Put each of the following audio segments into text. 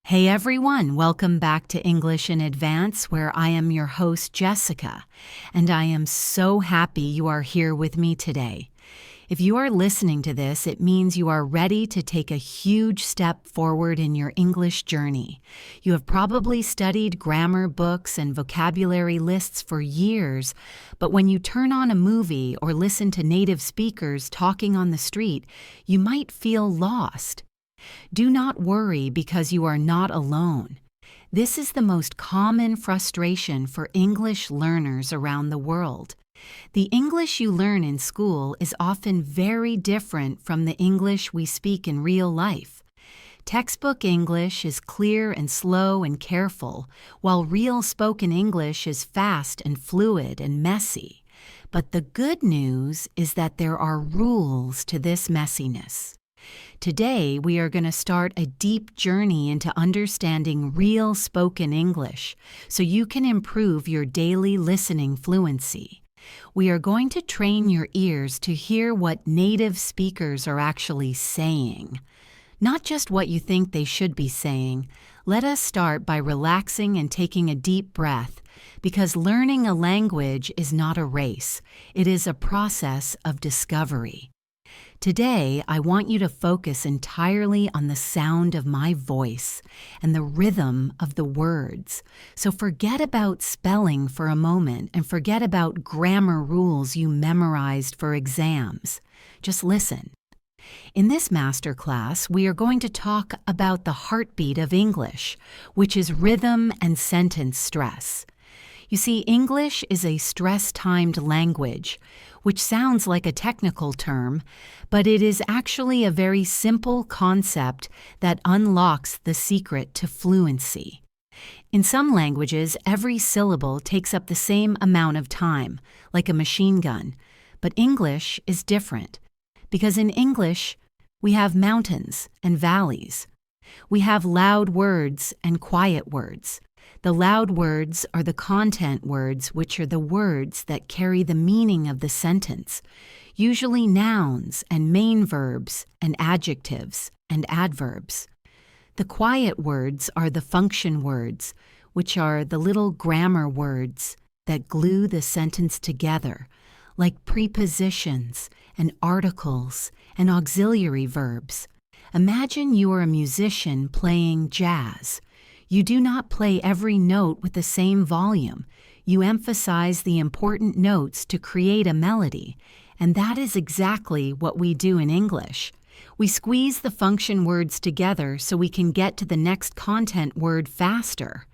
Hey everyone, welcome back to English in Advance, where I am your host, Jessica, and I am so happy you are here with me today. If you are listening to this, it means you are ready to take a huge step forward in your English journey. You have probably studied grammar books and vocabulary lists for years, but when you turn on a movie or listen to native speakers talking on the street, you might feel lost. Do not worry because you are not alone. This is the most common frustration for English learners around the world. The English you learn in school is often very different from the English we speak in real life. Textbook English is clear and slow and careful, while real spoken English is fast and fluid and messy. But the good news is that there are rules to this messiness. Today, we are going to start a deep journey into understanding real spoken English so you can improve your daily listening fluency. We are going to train your ears to hear what native speakers are actually saying, not just what you think they should be saying. Let us start by relaxing and taking a deep breath, because learning a language is not a race. It is a process of discovery. Today, I want you to focus entirely on the sound of my voice and the rhythm of the words. So forget about spelling for a moment and forget about grammar rules you memorized for exams. Just listen. In this masterclass, we are going to talk about the heartbeat of English, which is rhythm and sentence stress. You see, English is a stress-timed language, which sounds like a technical term, but it is actually a very simple concept that unlocks the secret to fluency. In some languages, every syllable takes up the same amount of time, like a machine gun, but English is different, because in English, we have mountains and valleys. We have loud words and quiet words. The loud words are the content words, which are the words that carry the meaning of the sentence, usually nouns and main verbs and adjectives and adverbs. The quiet words are the function words, which are the little grammar words that glue the sentence together, like prepositions and articles and auxiliary verbs. Imagine you are a musician playing jazz. You do not play every note with the same volume. You emphasize the important notes to create a melody, and that is exactly what we do in English. We squeeze the function words together so we can get to the next content word faster.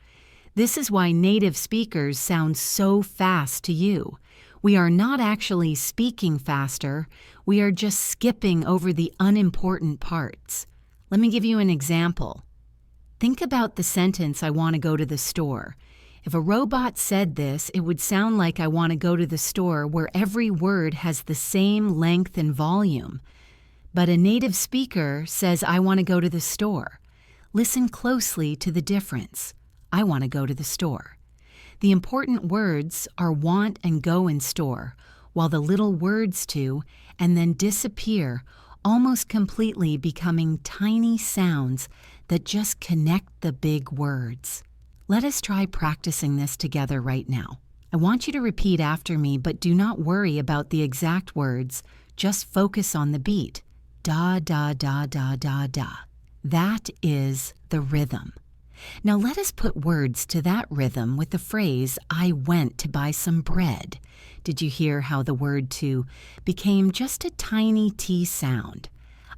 This is why native speakers sound so fast to you. We are not actually speaking faster, we are just skipping over the unimportant parts. Let me give you an example. Think about the sentence, "I want to go to the store." If a robot said this, it would sound like "I want to go to the store," where every word has the same length and volume. But a native speaker says, "I want to go to the store." Listen closely to the difference. I want to go to the store. The important words are want and go in store, while the little words to and then disappear, almost completely becoming tiny sounds that just connect the big words. Let us try practicing this together right now. I want you to repeat after me, but do not worry about the exact words. Just focus on the beat. Da, da, da, da, da, da. That is the rhythm. Now let us put words to that rhythm with the phrase, "I went to buy some bread." Did you hear how the word to became just a tiny T sound?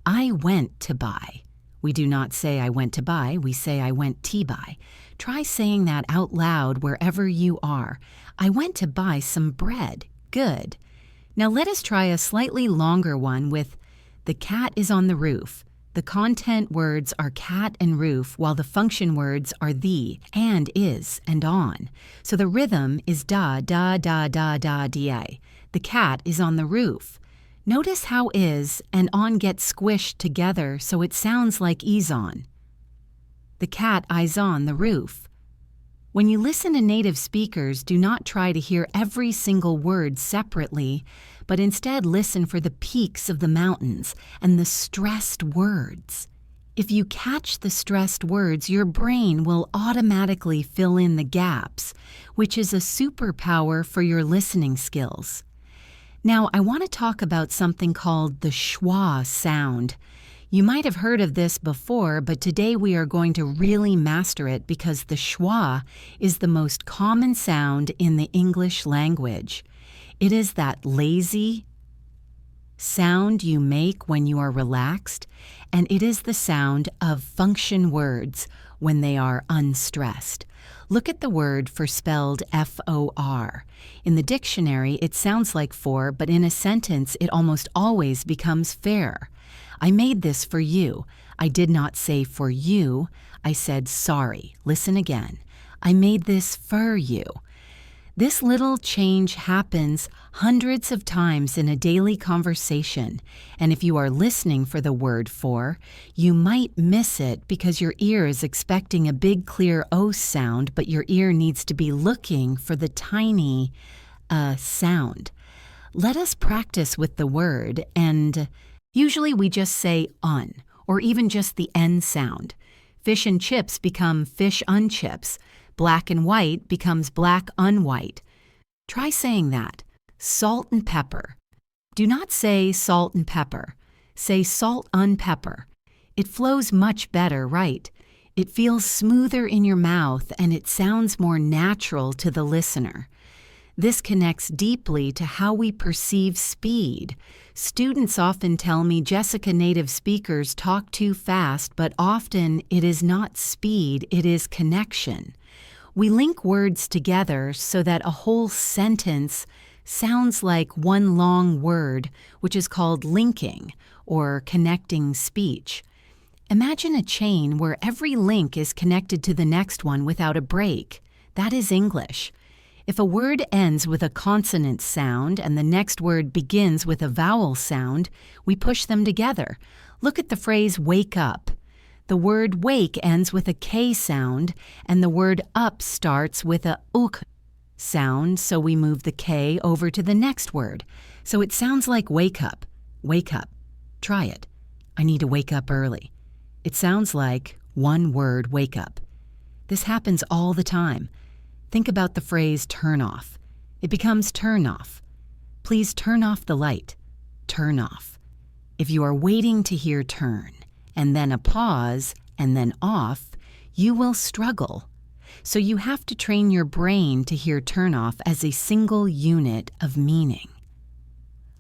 I went to buy. We do not say "I went to buy," we say "I went to buy." Try saying that out loud wherever you are. I went to buy some bread. Good. Now let us try a slightly longer one with "the cat is on the roof." The content words are cat and roof, while the function words are the, and, is, and on. So the rhythm is da, da, da, da, da, da. The cat is on the roof. Notice how is and on get squished together so it sounds like is on. The cat is on the roof. When you listen to native speakers, do not try to hear every single word separately, but instead listen for the peaks of the mountains and the stressed words. If you catch the stressed words, your brain will automatically fill in the gaps, which is a superpower for your listening skills. Now, I want to talk about something called the schwa sound. You might have heard of this before, but today we are going to really master it because the schwa is the most common sound in the English language. It is that lazy sound you make when you are relaxed, and it is the sound of function words when they are unstressed. Look at the word for spelled F-O-R. In the dictionary, it sounds like for, but in a sentence, it almost always becomes fair. I made this for you. I did not say for you. I said sorry. Listen again. I made this for you. This little change happens hundreds of times in a daily conversation, and if you are listening for the word for, you might miss it because your ear is expecting a big clear O sound, but your ear needs to be looking for the tiny sound. Let us practice with the word, and usually we just say un, or even just the N sound. Fish and chips become fish unchips. Black and white becomes black unwhite. Try saying that. Salt and pepper. Do not say salt and pepper. Say salt unpepper. It flows much better, right? It feels smoother in your mouth and it sounds more natural to the listener. This connects deeply to how we perceive speed. Students often tell me Jessica, native speakers talk too fast, but often it is not speed, it is connection. We link words together so that a whole sentence sounds like one long word, which is called linking or connecting speech. Imagine a chain where every link is connected to the next one without a break. That is English. If a word ends with a consonant sound and the next word begins with a vowel sound, we push them together. Look at the phrase wake up. The word wake ends with a K sound, and the word up starts with a uk sound, so we move the K over to the next word. So it sounds like wake up. Wake up. Try it. I need to wake up early. It sounds like one word, wake up. This happens all the time. Think about the phrase turn off. It becomes turn off. Please turn off the light. Turn off. If you are waiting to hear turn, and then a pause, and then off, you will struggle. So you have to train your brain to hear turn off as a single unit of meaning.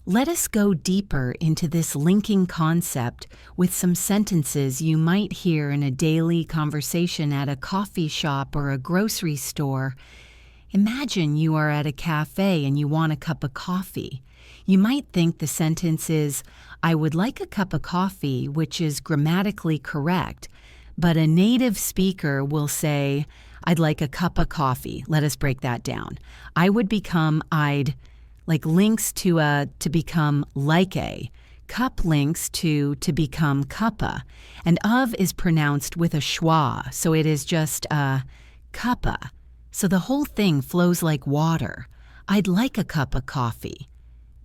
Let us go deeper into this linking concept with some sentences you might hear in a daily conversation at a coffee shop or a grocery store. Imagine you are at a cafe and you want a cup of coffee. You might think the sentence is, I would like a cup of coffee, which is grammatically correct, but a native speaker will say, I'd like a cup of coffee. Let us break that down. I would become I'd, like links to become like a. Cup links to become cuppa. And of is pronounced with a schwa, so it is just cuppa. So the whole thing flows like water. I'd like a cup of coffee.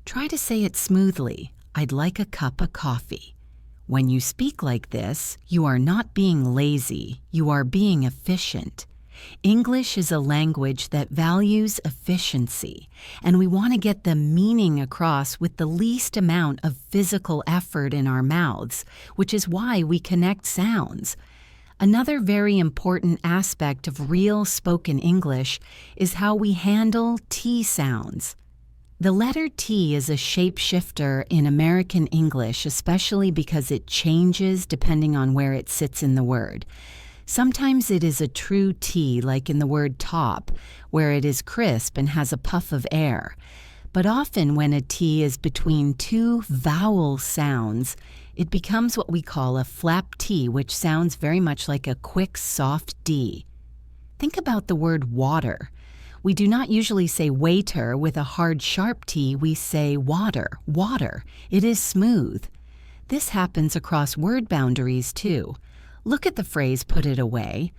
Try to say it smoothly. I'd like a cup of coffee. When you speak like this, you are not being lazy, you are being efficient. English is a language that values efficiency, and we want to get the meaning across with the least amount of physical effort in our mouths, which is why we connect sounds. Another very important aspect of real spoken English is how we handle T sounds. The letter T is a shapeshifter in American English, especially because it changes depending on where it sits in the word. Sometimes it is a true T, like in the word top, where it is crisp and has a puff of air. But often when a T is between two vowel sounds, it becomes what we call a flap T, which sounds very much like a quick, soft D. Think about the word water. We do not usually say waiter with a hard, sharp T. We say water, water. It is smooth. This happens across word boundaries, too. Look at the phrase put it away.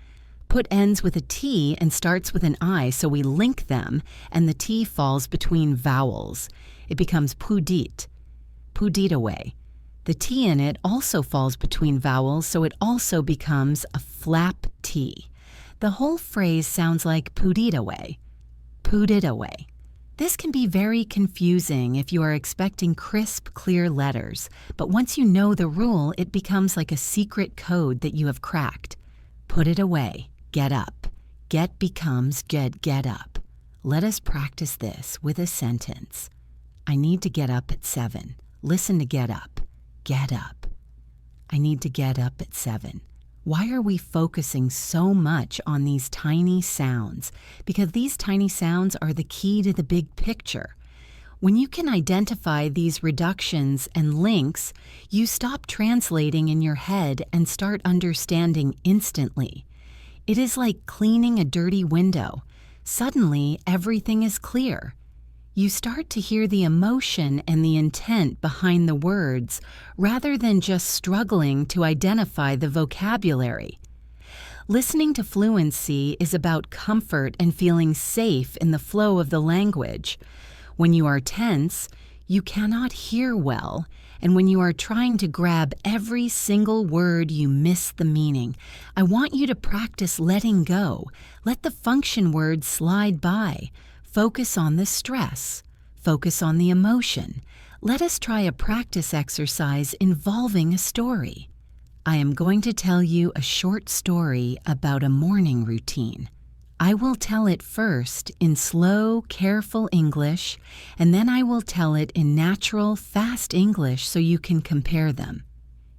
Put ends with a T and starts with an I, so we link them, and the T falls between vowels. It becomes pudit away. The T in it also falls between vowels, so it also becomes a flap T. The whole phrase sounds like put it away. Put it away. This can be very confusing if you are expecting crisp, clear letters, but once you know the rule, it becomes like a secret code that you have cracked. Put it away. Get up. Get becomes get up. Let us practice this with a sentence. I need to get up at 7. Listen to get up. Get up. I need to get up at 7. Why are we focusing so much on these tiny sounds? Because these tiny sounds are the key to the big picture. When you can identify these reductions and links, you stop translating in your head and start understanding instantly. It is like cleaning a dirty window. Suddenly, everything is clear. You start to hear the emotion and the intent behind the words rather than just struggling to identify the vocabulary. Listening to fluency is about comfort and feeling safe in the flow of the language. When you are tense, you cannot hear well, and when you are trying to grab every single word, you miss the meaning. I want you to practice letting go. Let the function words slide by. Focus on the stress. Focus on the emotion. Let us try a practice exercise involving a story. I am going to tell you a short story about a morning routine. I will tell it first in slow, careful English, and then I will tell it in natural, fast English so you can compare them.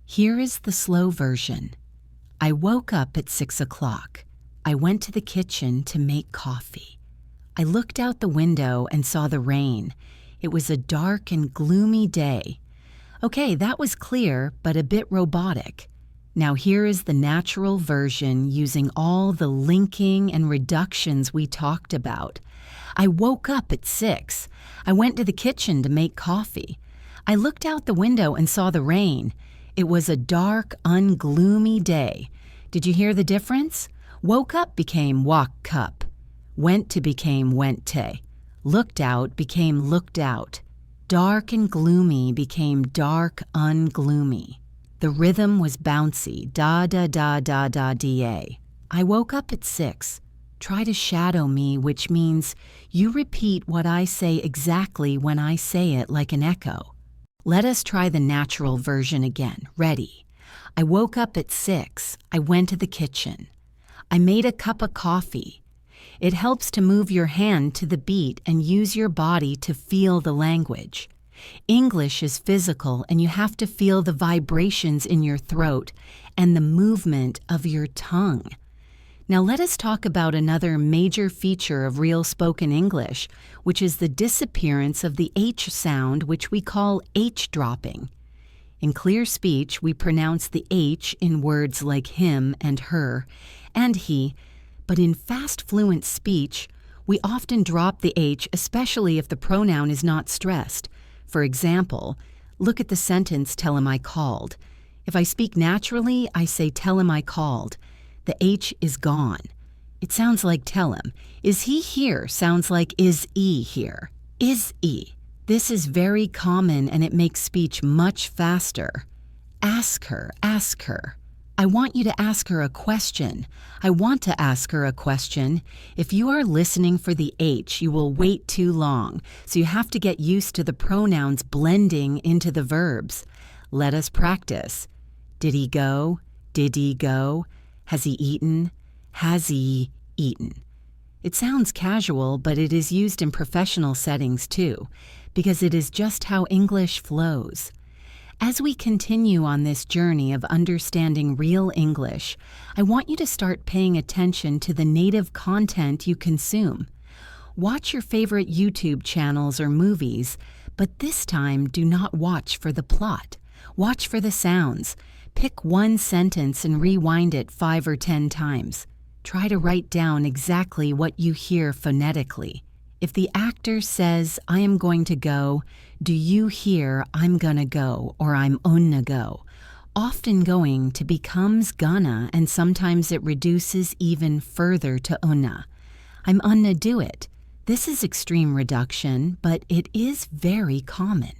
Here is the slow version. I woke up at 6 o'clock. I went to the kitchen to make coffee. I looked out the window and saw the rain. It was a dark and gloomy day. Okay, that was clear, but a bit robotic. Now here is the natural version using all the linking and reductions we talked about. I woke up at 6. I went to the kitchen to make coffee. I looked out the window and saw the rain. It was a dark, ungloomy day. Did you hear the difference? Woke up became woke up. Went to became went to. Looked out became looked out. Dark and gloomy became dark, ungloomy. The rhythm was bouncy, da da da da da da. I woke up at 6. Try to shadow me, which means you repeat what I say exactly when I say it like an echo. Let us try the natural version again. Ready? I woke up at 6. I went to the kitchen. I made a cup of coffee. It helps to move your hand to the beat and use your body to feel the language. English is physical, and you have to feel the vibrations in your throat and the movement of your tongue. Now let us talk about another major feature of real spoken English, which is the disappearance of the H sound, which we call H dropping. In clear speech, we pronounce the H in words like him and her and he, but in fast fluent speech, we often drop the H, especially if the pronoun is not stressed. For example, look at the sentence, tell him I called. If I speak naturally, I say tell him I called. The H is gone. It sounds like tell him. Is he here sounds like is he here. Is he. This is very common and it makes speech much faster. Ask her, ask her. I want you to ask her a question. I want to ask her a question. If you are listening for the H, you will wait too long, so you have to get used to the pronouns blending into the verbs. Let us practice. Did he go? Did he go? Has he eaten? Has he eaten? It sounds casual, but it is used in professional settings too, because it is just how English flows. As we continue on this journey of understanding real English, I want you to start paying attention to the native content you consume. Watch your favorite YouTube channels or movies, but this time do not watch for the plot. Watch for the sounds. Pick one sentence and rewind it 5 or 10 times. Try to write down exactly what you hear phonetically. If the actor says, I am going to go, do you hear I'm gonna go or I'm onna go? Often going to becomes gonna, and sometimes it reduces even further to onna. I'm onna do it. This is extreme reduction, but it is very common.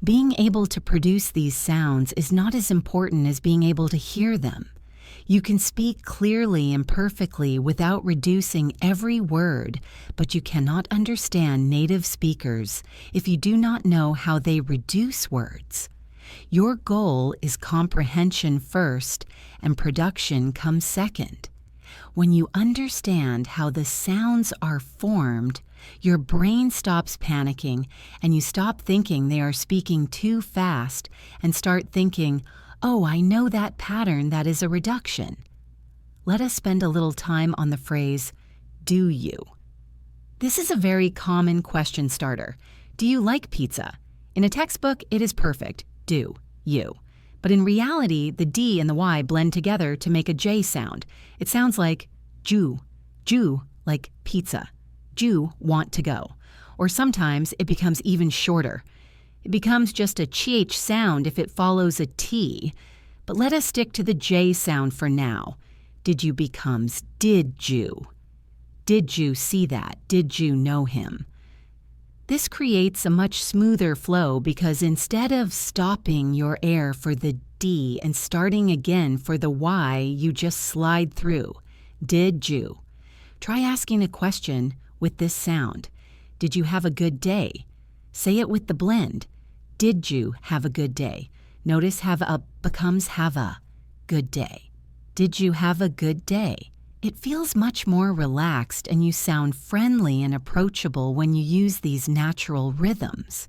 Being able to produce these sounds is not as important as being able to hear them. You can speak clearly and perfectly without reducing every word, but you cannot understand native speakers if you do not know how they reduce words. Your goal is comprehension first, and production comes second. When you understand how the sounds are formed, your brain stops panicking and you stop thinking they are speaking too fast and start thinking, "Oh, I know that pattern that is a reduction." Let us spend a little time on the phrase, "do you?" This is a very common question starter. Do you like pizza? In a textbook, it is perfect. Do, you. But in reality, the D and the Y blend together to make a J sound. It sounds like Jew, like pizza. Jew, want to go. Or sometimes it becomes even shorter. It becomes just a ch sound if it follows a T. But let us stick to the J sound for now. Did you becomes did you. Did you see that? Did you know him? This creates a much smoother flow because instead of stopping your air for the D and starting again for the Y, you just slide through. Did you? Try asking a question with this sound. Did you have a good day? Say it with the blend. Did you have a good day? Notice have a becomes have a good day. Did you have a good day? It feels much more relaxed and you sound friendly and approachable when you use these natural rhythms.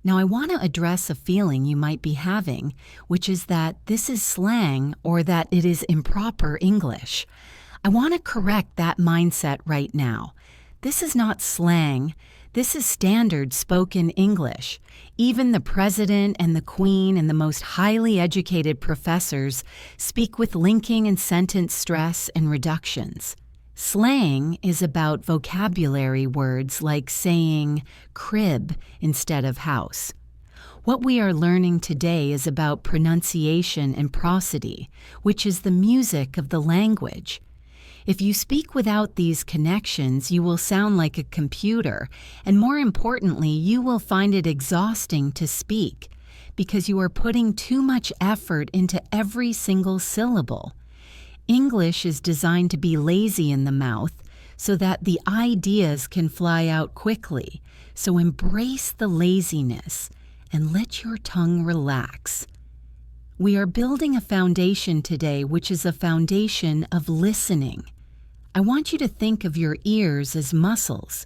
Now I want to address a feeling you might be having, which is that this is slang or that it is improper English. I want to correct that mindset right now. This is not slang. This is standard spoken English. Even the president and the queen and the most highly educated professors speak with linking and sentence stress and reductions. Slang is about vocabulary words like saying crib instead of house. What we are learning today is about pronunciation and prosody, which is the music of the language. If you speak without these connections, you will sound like a computer, and more importantly, you will find it exhausting to speak because you are putting too much effort into every single syllable. English is designed to be lazy in the mouth so that the ideas can fly out quickly. So embrace the laziness and let your tongue relax. We are building a foundation today, which is a foundation of listening. I want you to think of your ears as muscles.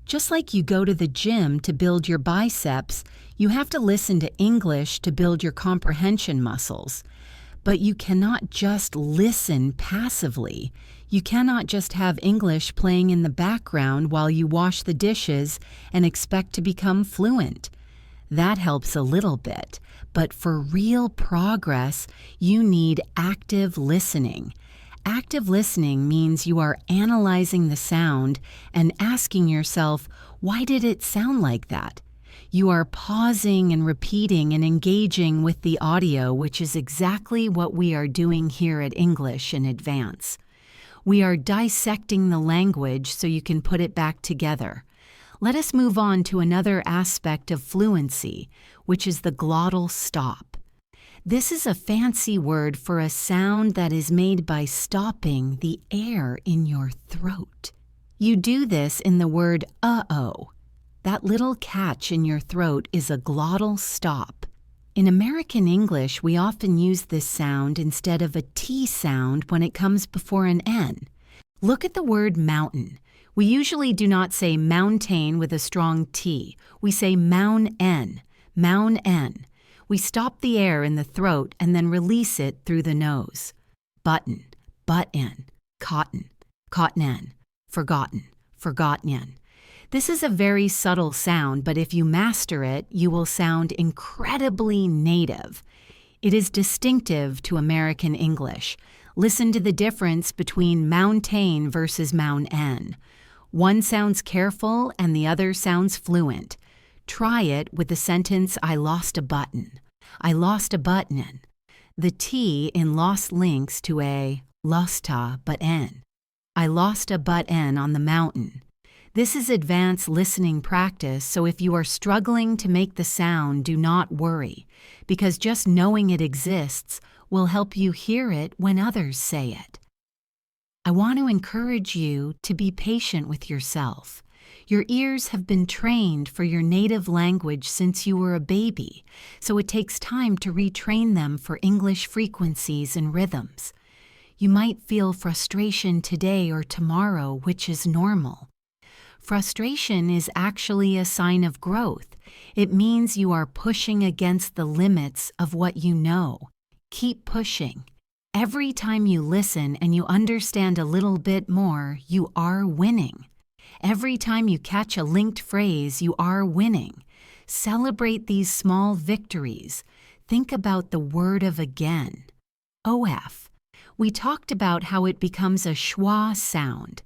Just like you go to the gym to build your biceps, you have to listen to English to build your comprehension muscles. But you cannot just listen passively. You cannot just have English playing in the background while you wash the dishes and expect to become fluent. That helps a little bit, but for real progress, you need active listening. Active listening means you are analyzing the sound and asking yourself, why did it sound like that? You are pausing and repeating and engaging with the audio, which is exactly what we are doing here at English in Advance. We are dissecting the language so you can put it back together. Let us move on to another aspect of fluency, which is the glottal stop. This is a fancy word for a sound that is made by stopping the air in your throat. You do this in the word uh-oh. That little catch in your throat is a glottal stop. In American English, we often use this sound instead of a T sound when it comes before an N. Look at the word mountain. We usually do not say mountain with a strong T. We say moun-N, moun-N. We stop the air in the throat and then release it through the nose. Button, butt-N, cotton, cotton-N, forgotten, forgotten-N. This is a very subtle sound, but if you master it, you will sound incredibly native. It is distinctive to American English. Listen to the difference between mountain versus moun-N. One sounds careful and the other sounds fluent. Try it with the sentence, I lost a button. I lost a button. The T in lost links to a losta but N. I lost a but-N on the mountain. This is advanced listening practice, so if you are struggling to make the sound, do not worry, because just knowing it exists will help you hear it when others say it. I want to encourage you to be patient with yourself. Your ears have been trained for your native language since you were a baby, so it takes time to retrain them for English frequencies and rhythms. You might feel frustration today or tomorrow, which is normal. Frustration is actually a sign of growth. It means you are pushing against the limits of what you know. Keep pushing. Every time you listen and you understand a little bit more, you are winning. Every time you catch a linked phrase, you are winning. Celebrate these small victories. Think about the word of again. OF. We talked about how it becomes a schwa sound,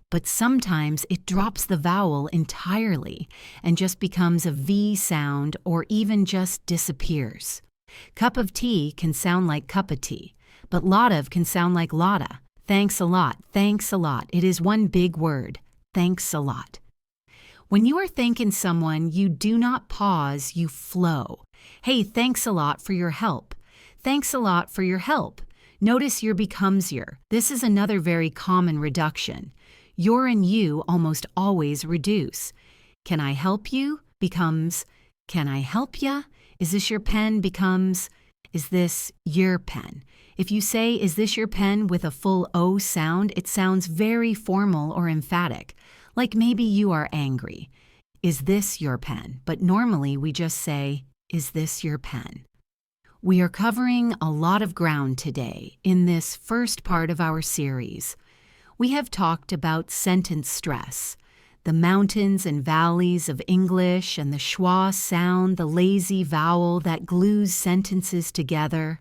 but sometimes it drops the vowel entirely and just becomes a V sound or even just disappears. Cup of tea can sound like cup of tea, but lot of can sound like lotta. Thanks a lot, thanks a lot. It is one big word. Thanks a lot. When you are thanking someone, you do not pause, you flow. Hey, thanks a lot for your help. Thanks a lot for your help. Notice your becomes your. This is another very common reduction. Your and you almost always reduce. Can I help you becomes, can I help ya? Is this your pen becomes, is this your pen? If you say, is this your pen with a full O sound, it sounds very formal or emphatic, like maybe you are angry. Is this your pen? But normally we just say, is this your pen? We are covering a lot of ground today in this first part of our series. We have talked about sentence stress, the mountains and valleys of English and the schwa sound, the lazy vowel that glues sentences together.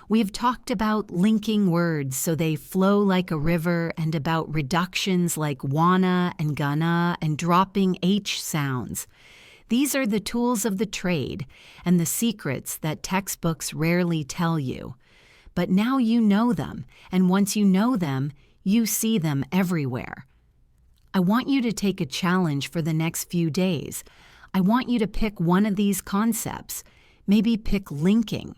We have talked about linking words so they flow like a river and about reductions like wanna and gonna and dropping H sounds. These are the tools of the trade and the secrets that textbooks rarely tell you. But now you know them, and once you know them, you see them everywhere. I want you to take a challenge for the next few days. I want you to pick one of these concepts. Maybe pick linking.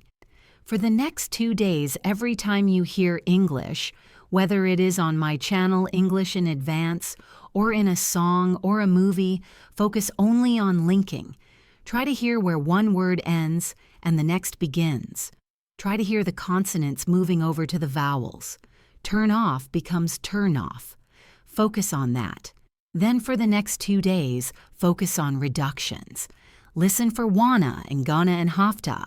For the next 2 days, every time you hear English, whether it is on my channel English in Advance or in a song or a movie, focus only on linking. Try to hear where one word ends and the next begins. Try to hear the consonants moving over to the vowels. Turn off becomes turn off. Focus on that. Then for the next 2 days, focus on reductions. Listen for wanna and gonna and hafta.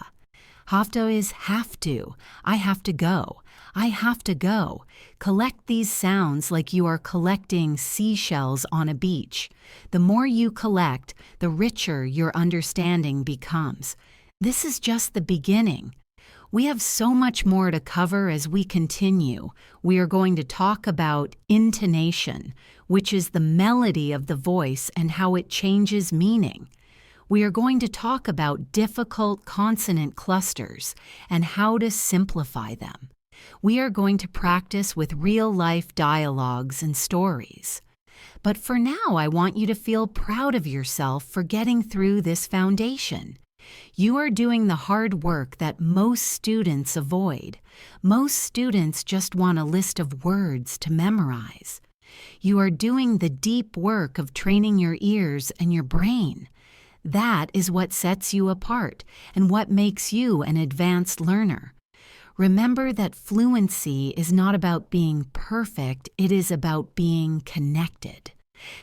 Hafta is have to. I have to go. I have to go. Collect these sounds like you are collecting seashells on a beach. The more you collect, the richer your understanding becomes. This is just the beginning. We have so much more to cover as we continue. We are going to talk about intonation, which is the melody of the voice and how it changes meaning. We are going to talk about difficult consonant clusters and how to simplify them. We are going to practice with real-life dialogues and stories. But for now, I want you to feel proud of yourself for getting through this foundation. You are doing the hard work that most students avoid. Most students just want a list of words to memorize. You are doing the deep work of training your ears and your brain. That is what sets you apart and what makes you an advanced learner. Remember that fluency is not about being perfect, it is about being connected.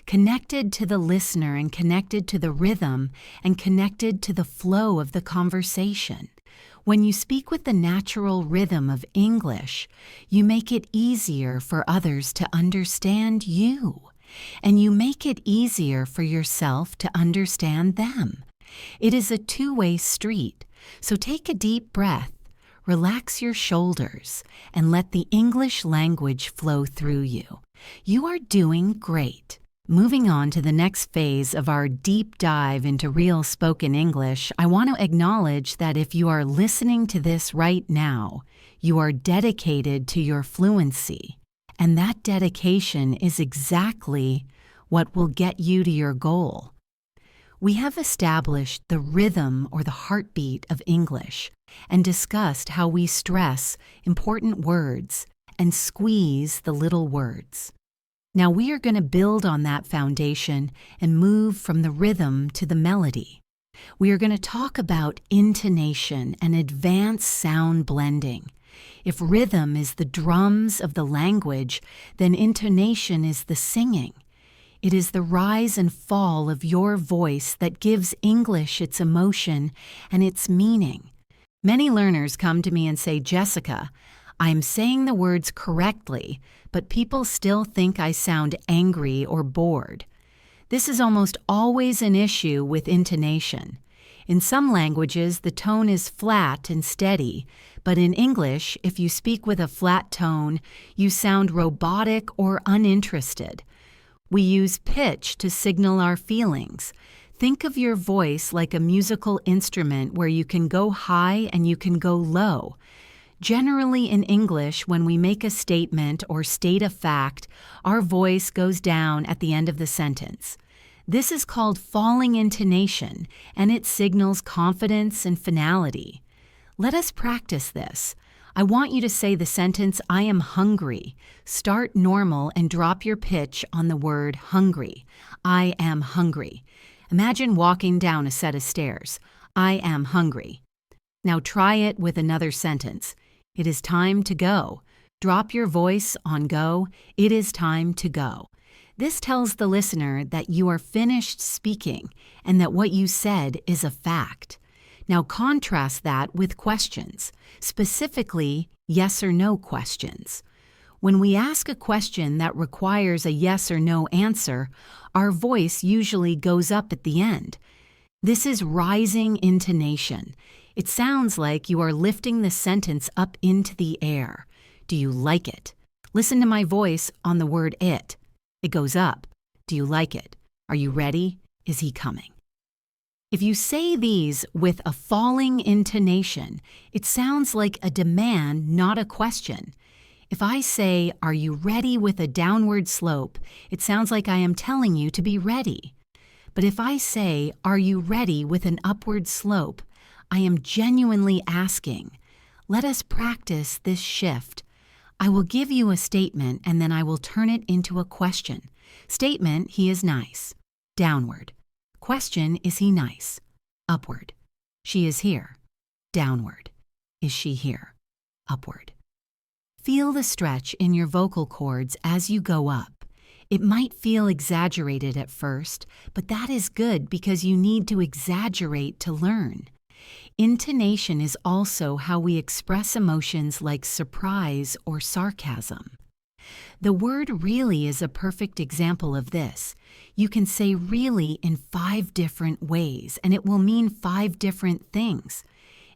Connected to the listener and connected to the rhythm and connected to the flow of the conversation. When you speak with the natural rhythm of English, you make it easier for others to understand you, and you make it easier for yourself to understand them. It is a two-way street, so take a deep breath, relax your shoulders, and let the English language flow through you. You are doing great. Moving on to the next phase of our deep dive into real spoken English, I want to acknowledge that if you are listening to this right now, you are dedicated to your fluency. And that dedication is exactly what will get you to your goal. We have established the rhythm or the heartbeat of English and discussed how we stress important words and squeeze the little words. Now we are going to build on that foundation and move from the rhythm to the melody. We are going to talk about intonation and advanced sound blending. If rhythm is the drums of the language, then intonation is the singing. It is the rise and fall of your voice that gives English its emotion and its meaning. Many learners come to me and say, "Jessica, I'm saying the words correctly, but people still think I sound angry or bored." This is almost always an issue with intonation. In some languages, the tone is flat and steady, but in English, if you speak with a flat tone, you sound robotic or uninterested. We use pitch to signal our feelings. Think of your voice like a musical instrument where you can go high and you can go low. Generally in English, when we make a statement or state a fact, our voice goes down at the end of the sentence. This is called falling intonation, and it signals confidence and finality. Let us practice this. I want you to say the sentence, "I am hungry." Start normal and drop your pitch on the word hungry. I am hungry. Imagine walking down a set of stairs. I am hungry. Now try it with another sentence. It is time to go. Drop your voice on go. It is time to go. This tells the listener that you are finished speaking and that what you said is a fact. Now contrast that with questions, specifically yes or no questions. When we ask a question that requires a yes or no answer, our voice usually goes up at the end. This is rising intonation. It sounds like you are lifting the sentence up into the air. Do you like it? Listen to my voice on the word it. It goes up. Do you like it? Are you ready? Is he coming? If you say these with a falling intonation, it sounds like a demand, not a question. If I say, "Are you ready?" with a downward slope, it sounds like I am telling you to be ready. But if I say, "Are you ready?" with an upward slope, I am genuinely asking. Let us practice this shift. I will give you a statement and then I will turn it into a question. Statement, he is nice. Downward. Question, is he nice? Upward. She is here. Downward. Is she here? Upward. Feel the stretch in your vocal cords as you go up. It might feel exaggerated at first, but that is good because you need to exaggerate to learn. Intonation is also how we express emotions like surprise or sarcasm. The word really is a perfect example of this. You can say really in 5 different ways, and it will mean 5 different things.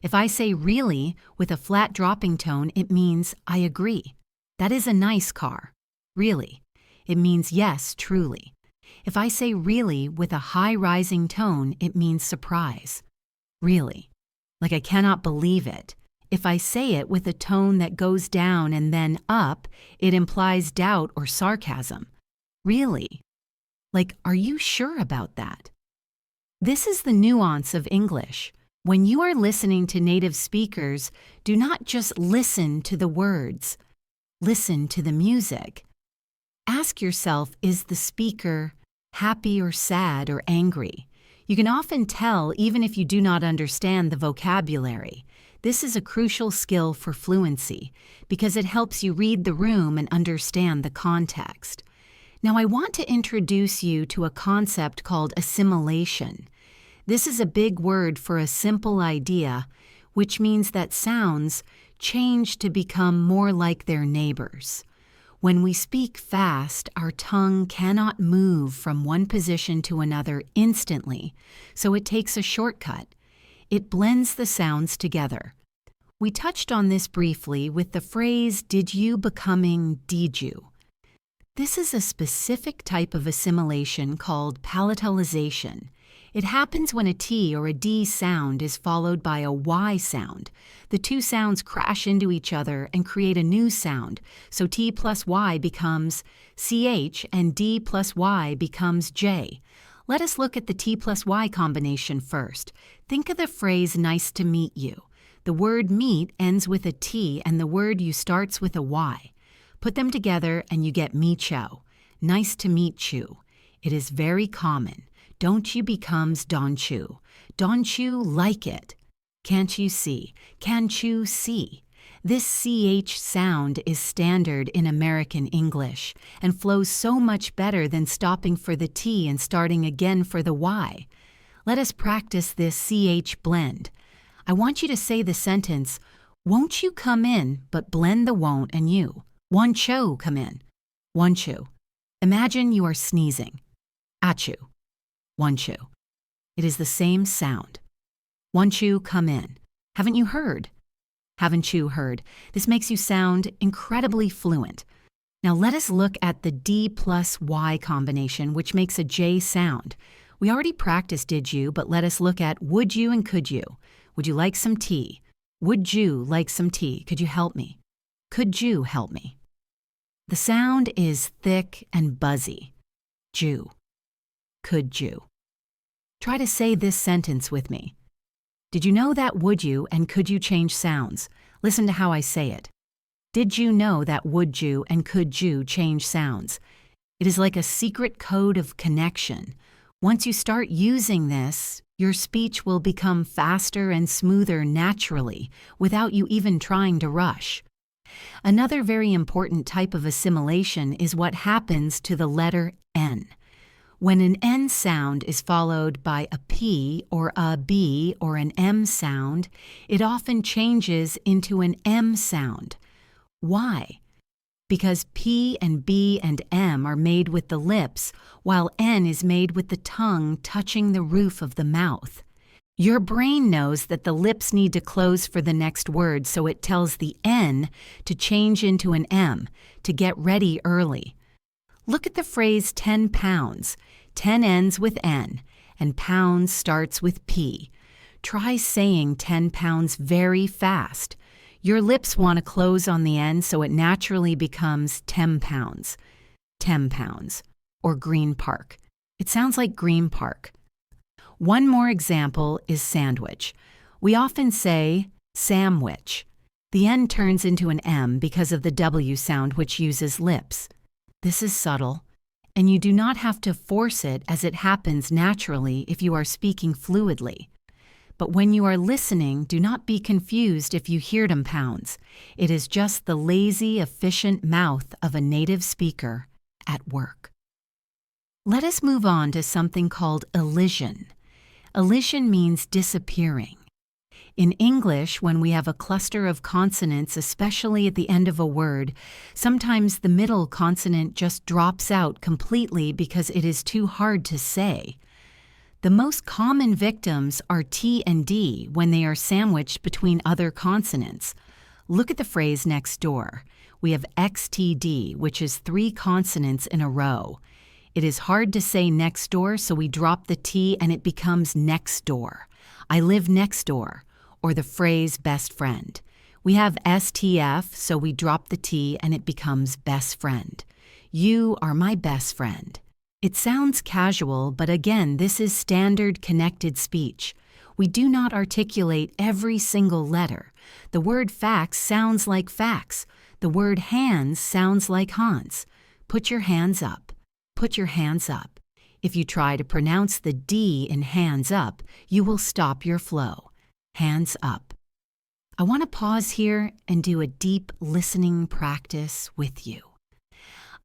If I say really with a flat dropping tone, it means I agree. That is a nice car. Really. It means yes, truly. If I say really with a high rising tone, it means surprise. Really. Like I cannot believe it. If I say it with a tone that goes down and then up, it implies doubt or sarcasm. Really? Like, are you sure about that? This is the nuance of English. When you are listening to native speakers, do not just listen to the words. Listen to the music. Ask yourself, is the speaker happy or sad or angry? You can often tell even if you do not understand the vocabulary. This is a crucial skill for fluency because it helps you read the room and understand the context. Now I want to introduce you to a concept called assimilation. This is a big word for a simple idea, which means that sounds change to become more like their neighbors. When we speak fast, our tongue cannot move from one position to another instantly, so it takes a shortcut. It blends the sounds together. We touched on this briefly with the phrase, did you becoming did you. This is a specific type of assimilation called palatalization. It happens when a T or a D sound is followed by a Y sound. The two sounds crash into each other and create a new sound, so T plus Y becomes CH and D plus Y becomes J. Let us look at the T plus Y combination first. Think of the phrase nice to meet you. The word meet ends with a T and the word you starts with a Y. Put them together and you get meet-you. Nice to meet you. It is very common. Don't you becomes don't you. Don't you like it? Can't you see? Can't you see? This CH sound is standard in American English and flows so much better than stopping for the T and starting again for the Y. Let us practice this CH blend. I want you to say the sentence, won't you come in, but blend the won't and you. Won't you come in? Won't you? Imagine you are sneezing. Achoo. Won't you? It is the same sound. Won't you come in? Haven't you heard? Haven't you heard? This makes you sound incredibly fluent. Now let us look at the D plus Y combination, which makes a J sound. We already practiced did you, but let us look at would you and could you. Would you like some tea? Would you like some tea? Could you help me? Could you help me? The sound is thick and buzzy. Jew. Could you? Try to say this sentence with me. Did you know that would you and could you change sounds? Listen to how I say it. Did you know that would you and could you change sounds? It is like a secret code of connection. Once you start using this, your speech will become faster and smoother naturally without you even trying to rush. Another very important type of assimilation is what happens to the letter N. When an N sound is followed by a P or a B or an M sound, it often changes into an M sound. Why? Because P and B and M are made with the lips, while N is made with the tongue touching the roof of the mouth. Your brain knows that the lips need to close for the next word, so it tells the N to change into an M, to get ready early. Look at the phrase 10 pounds. 10 ends with N, and pounds starts with P. Try saying 10 pounds very fast. Your lips want to close on the end, so it naturally becomes 10 pounds. 10 pounds. Or Green Park. It sounds like Green Park. One more example is sandwich. We often say sandwich. The N turns into an M because of the W sound, which uses lips. This is subtle, and you do not have to force it as it happens naturally if you are speaking fluidly. But when you are listening, do not be confused if you hear them pounds. It is just the lazy, efficient mouth of a native speaker at work. Let us move on to something called elision. Elision means disappearing. In English, when we have a cluster of consonants, especially at the end of a word, sometimes the middle consonant just drops out completely because it is too hard to say. The most common victims are T and D when they are sandwiched between other consonants. Look at the phrase next door. We have XTD, which is 3 consonants in a row. It is hard to say next door, so we drop the T and it becomes next door. I live next door. Or the phrase best friend. We have STF, so we drop the T and it becomes best friend. You are my best friend. It sounds casual, but again, this is standard connected speech. We do not articulate every single letter. The word fax sounds like fax. The word hands sounds like Hans. Put your hands up. Put your hands up. If you try to pronounce the D in hands up, you will stop your flow. Hands up. I want to pause here and do a deep listening practice with you.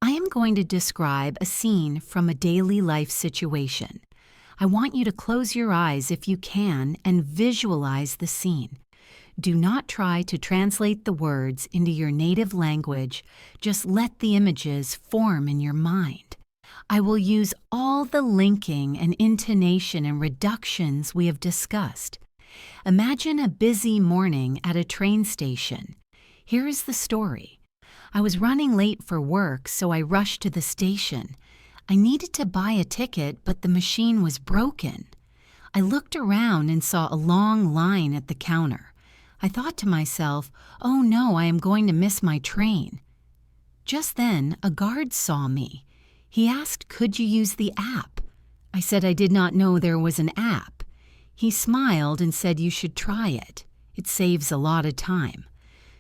I am going to describe a scene from a daily life situation. I want you to close your eyes if you can and visualize the scene. Do not try to translate the words into your native language. Just let the images form in your mind. I will use all the linking and intonation and reductions we have discussed. Imagine a busy morning at a train station. Here is the story. I was running late for work, so I rushed to the station. I needed to buy a ticket, but the machine was broken. I looked around and saw a long line at the counter. I thought to myself, oh no, I am going to miss my train. Just then, a guard saw me. He asked, could you use the app? I said I did not know there was an app. He smiled and said you should try it. It saves a lot of time.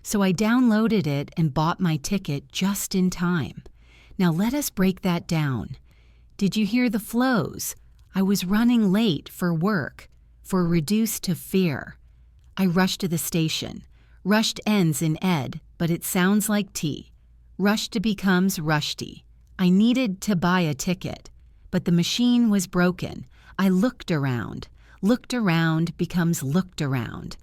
So I downloaded it and bought my ticket just in time. Now let us break that down. Did you hear the flows? I was running late for work, for reduce to fear. I rushed to the station. Rushed ends in ed, but it sounds like T. Rushed becomes rusty. I needed to buy a ticket, but the machine was broken. I looked around. Looked around becomes looked around,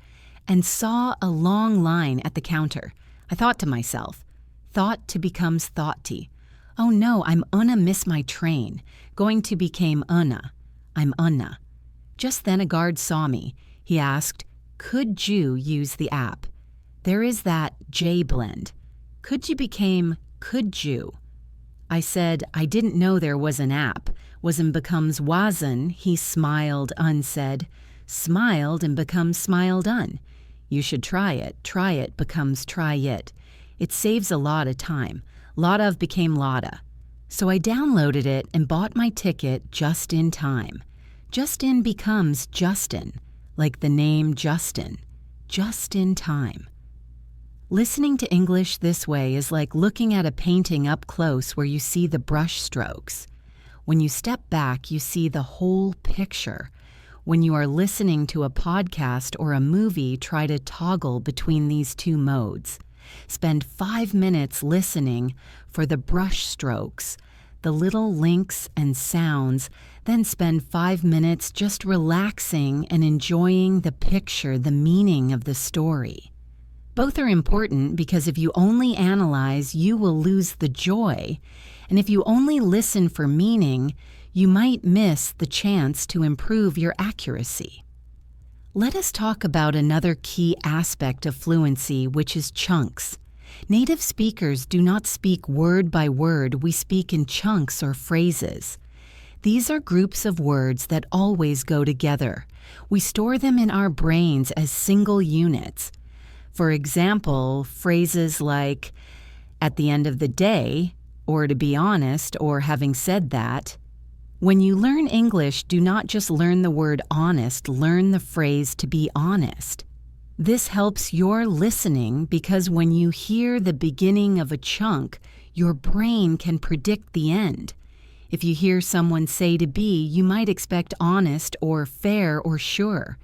and saw a long line at the counter. I thought to myself, thought to becomes thoughty. Oh no, I'm unna miss my train. Going to became unna. I'm unna. Just then a guard saw me. He asked, could you use the app? There is that J blend. Could you became could you? I said, I didn't know there was an app. Was and becomes wasn't. He smiled, unsaid. Smiled and becomes smiled un. You should try it. Try it becomes try it. It saves a lot of time. Lot of became lotta. So I downloaded it and bought my ticket just in time. Just in becomes Justin, like the name Justin. Just in time. Listening to English this way is like looking at a painting up close where you see the brush strokes. When you step back, you see the whole picture. When you are listening to a podcast or a movie, try to toggle between these two modes. Spend 5 minutes listening for the brush strokes, the little links and sounds, then spend 5 minutes just relaxing and enjoying the picture, the meaning of the story. Both are important because if you only analyze, you will lose the joy, and if you only listen for meaning, you might miss the chance to improve your accuracy. Let us talk about another key aspect of fluency, which is chunks. Native speakers do not speak word by word, we speak in chunks or phrases. These are groups of words that always go together. We store them in our brains as single units. For example, phrases like, at the end of the day, or to be honest, or having said that. When you learn English, do not just learn the word honest, learn the phrase to be honest. This helps your listening because when you hear the beginning of a chunk, your brain can predict the end. If you hear someone say to be, you might expect honest or fair or sure.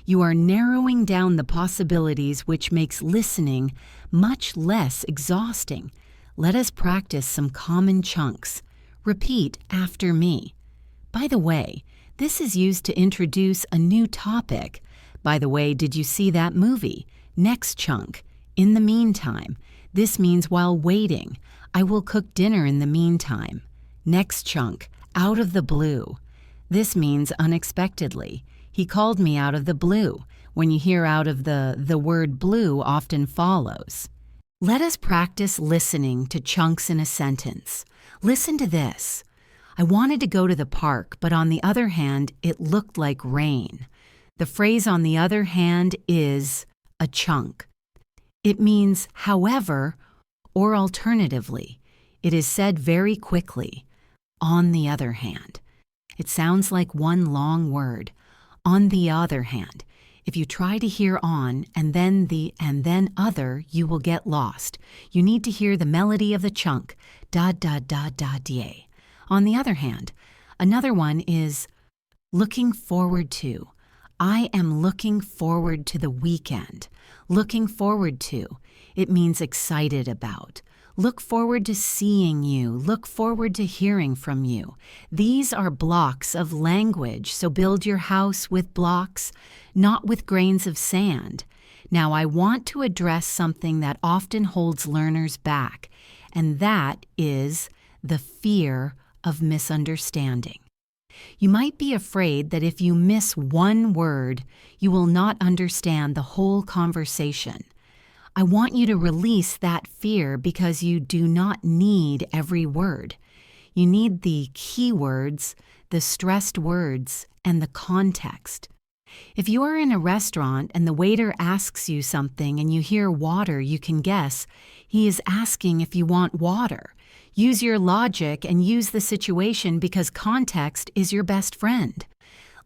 You are narrowing down the possibilities, which makes listening much less exhausting. Let us practice some common chunks. Repeat after me. By the way, this is used to introduce a new topic. By the way, did you see that movie? Next chunk. In the meantime. This means while waiting. I will cook dinner in the meantime. Next chunk. Out of the blue. This means unexpectedly. He called me out of the blue. When you hear out of the word blue often follows. Let us practice listening to chunks in a sentence. Listen to this. I wanted to go to the park, but on the other hand, it looked like rain. The phrase on the other hand is a chunk. It means however or alternatively. It is said very quickly. On the other hand. It sounds like one long word. On the other hand. If you try to hear on and then the and then other, you will get lost. You need to hear the melody of the chunk. Da da da da da. On the other hand, another one is looking forward to. I am looking forward to the weekend. Looking forward to. It means excited about. Look forward to seeing you. Look forward to hearing from you. These are blocks of language, so build your house with blocks, not with grains of sand. Now, I want to address something that often holds learners back, and that is the fear of misunderstanding. You might be afraid that if you miss one word, you will not understand the whole conversation. I want you to release that fear because you do not need every word. You need the keywords, the stressed words, and the context. If you are in a restaurant and the waiter asks you something and you hear water, you can guess he is asking if you want water. Use your logic and use the situation because context is your best friend.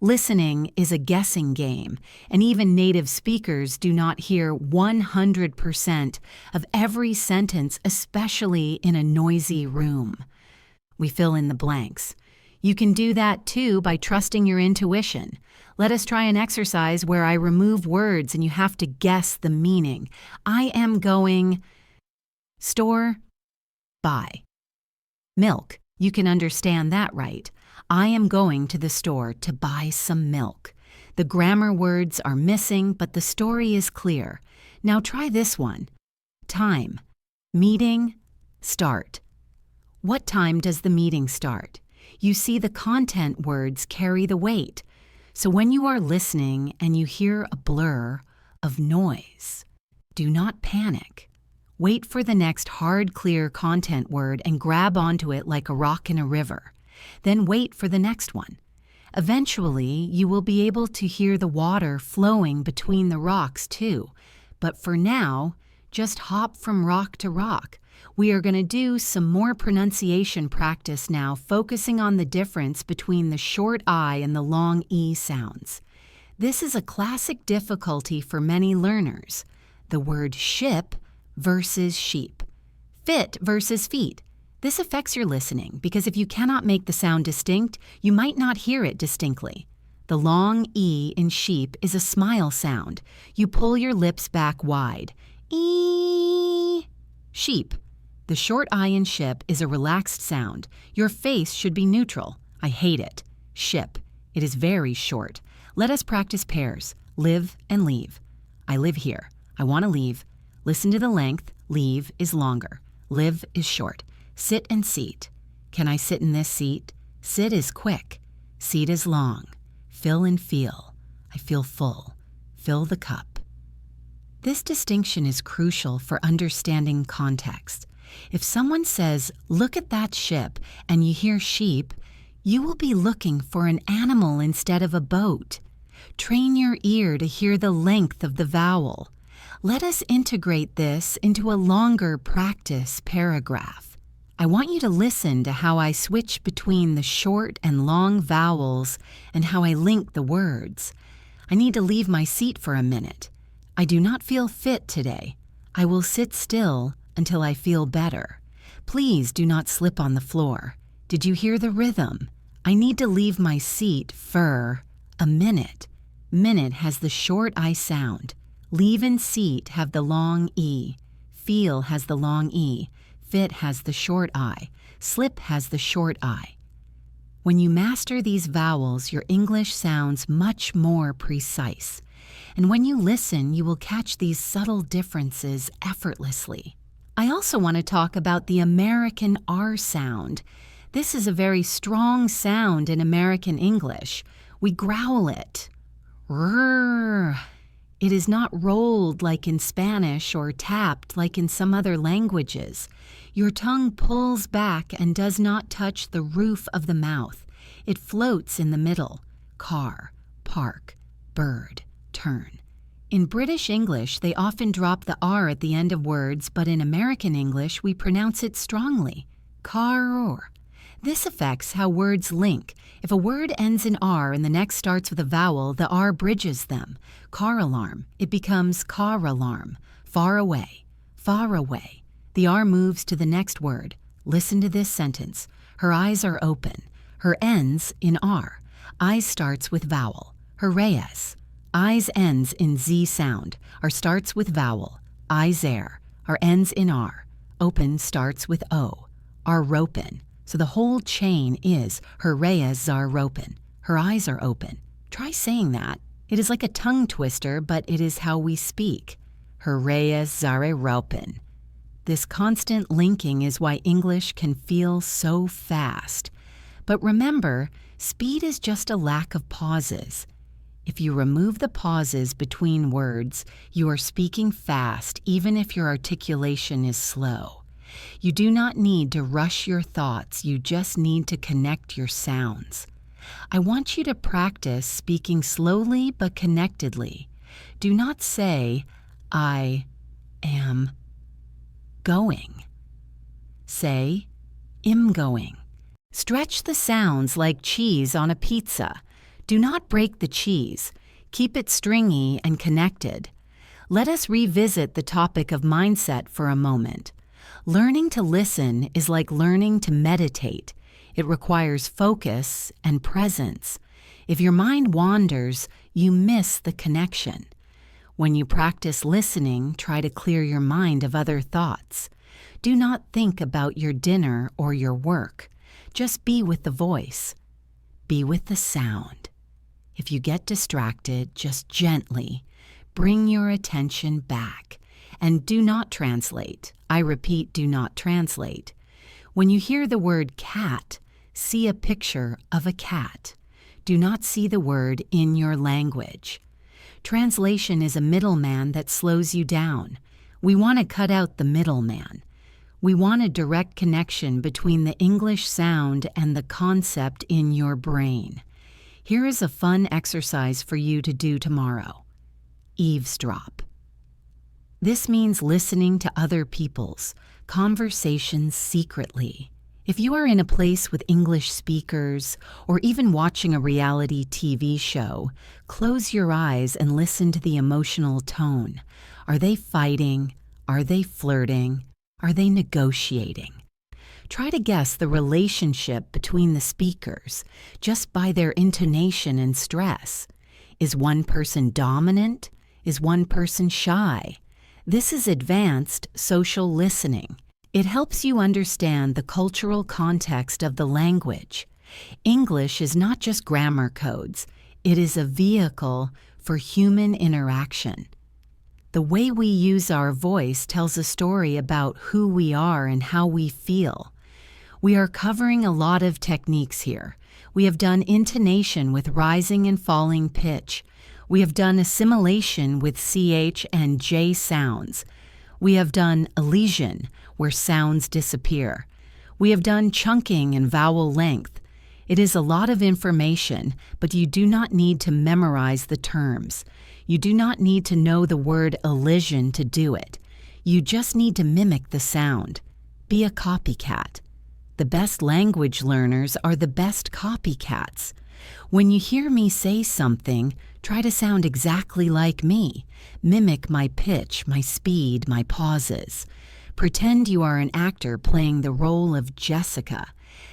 Listening is a guessing game, and even native speakers do not hear 100% of every sentence, especially in a noisy room. We fill in the blanks. You can do that too by trusting your intuition. Let us try an exercise where I remove words and you have to guess the meaning. I am going store, buy. Milk. You can understand that, right? I am going to the store to buy some milk. The grammar words are missing, but the story is clear. Now try this one. Time. Meeting. Start. What time does the meeting start? You see, the content words carry the weight. So when you are listening and you hear a blur of noise, do not panic. Wait for the next hard, clear content word and grab onto it like a rock in a river. Then wait for the next one. Eventually, you will be able to hear the water flowing between the rocks too. But for now, just hop from rock to rock. We are going to do some more pronunciation practice now, focusing on the difference between the short I and the long E sounds. This is a classic difficulty for many learners. The word ship versus sheep. Fit versus feet. This affects your listening because if you cannot make the sound distinct, you might not hear it distinctly. The long E in sheep is a smile sound. You pull your lips back wide. E. Sheep. The short I in ship is a relaxed sound. Your face should be neutral. I hate it. Ship. It is very short. Let us practice pairs. Live and leave. I live here. I want to leave. Listen to the length. Leave is longer. Live is short. Sit and seat. Can I sit in this seat? Sit is quick. Seat is long. Fill and feel. I feel full. Fill the cup. This distinction is crucial for understanding context. If someone says, "Look at that ship," and you hear sheep, you will be looking for an animal instead of a boat. Train your ear to hear the length of the vowel. Let us integrate this into a longer practice paragraph. I want you to listen to how I switch between the short and long vowels and how I link the words. I need to leave my seat for a minute. I do not feel fit today. I will sit still until I feel better. Please do not slip on the floor. Did you hear the rhythm? I need to leave my seat for a minute. Minute has the short I sound. Leave and seat have the long E. Feel has the long E. Fit has the short I. Slip has the short I. When you master these vowels, your English sounds much more precise. And when you listen, you will catch these subtle differences effortlessly. I also want to talk about the American R sound. This is a very strong sound in American English. We growl it. Rrr. It is not rolled like in Spanish or tapped like in some other languages. Your tongue pulls back and does not touch the roof of the mouth. It floats in the middle. Car, park, bird, turn. In British English, they often drop the R at the end of words, but in American English, we pronounce it strongly. Car. This affects how words link. If a word ends in R and the next starts with a vowel, the R bridges them. Car alarm. It becomes car alarm. Far away. Far away. The R moves to the next word. Listen to this sentence. Her eyes are open. Her ends in R. Eyes starts with vowel. Hooray-as. Eyes ends in Z sound. R starts with vowel. Eyes air. R ends in R. Open starts with O. R ropen. So the whole chain is Hooray-as zar ropen. Her eyes are open. Try saying that. It is like a tongue twister, but it is how we speak. Hooray-as zare ropen. This constant linking is why English can feel so fast. But remember, speed is just a lack of pauses. If you remove the pauses between words, you are speaking fast even if your articulation is slow. You do not need to rush your thoughts, you just need to connect your sounds. I want you to practice speaking slowly but connectedly. Do not say, I am going. Say, am going. Stretch the sounds like cheese on a pizza. Do not break the cheese. Keep it stringy and connected. Let us revisit the topic of mindset for a moment. Learning to listen is like learning to meditate. It requires focus and presence. If your mind wanders, you miss the connection. When you practice listening, try to clear your mind of other thoughts. Do not think about your dinner or your work. Just be with the voice. Be with the sound. If you get distracted, just gently bring your attention back. And do not translate. I repeat, do not translate. When you hear the word cat, see a picture of a cat. Do not see the word in your language. Translation is a middleman that slows you down. We want to cut out the middleman. We want a direct connection between the English sound and the concept in your brain. Here is a fun exercise for you to do tomorrow. Eavesdrop. This means listening to other people's conversations secretly. If you are in a place with English speakers or even watching a reality TV show, close your eyes and listen to the emotional tone. Are they fighting? Are they flirting? Are they negotiating? Try to guess the relationship between the speakers just by their intonation and stress. Is one person dominant? Is one person shy? This is advanced social listening. It helps you understand the cultural context of the language. English is not just grammar codes. It is a vehicle for human interaction. The way we use our voice tells a story about who we are and how we feel. We are covering a lot of techniques here. We have done intonation with rising and falling pitch. We have done assimilation with CH and J sounds. We have done elision, where sounds disappear. We have done chunking and vowel length. It is a lot of information, but you do not need to memorize the terms. You do not need to know the word elision to do it. You just need to mimic the sound. Be a copycat. The best language learners are the best copycats. When you hear me say something, try to sound exactly like me. Mimic my pitch, my speed, my pauses. Pretend you are an actor playing the role of Jessica.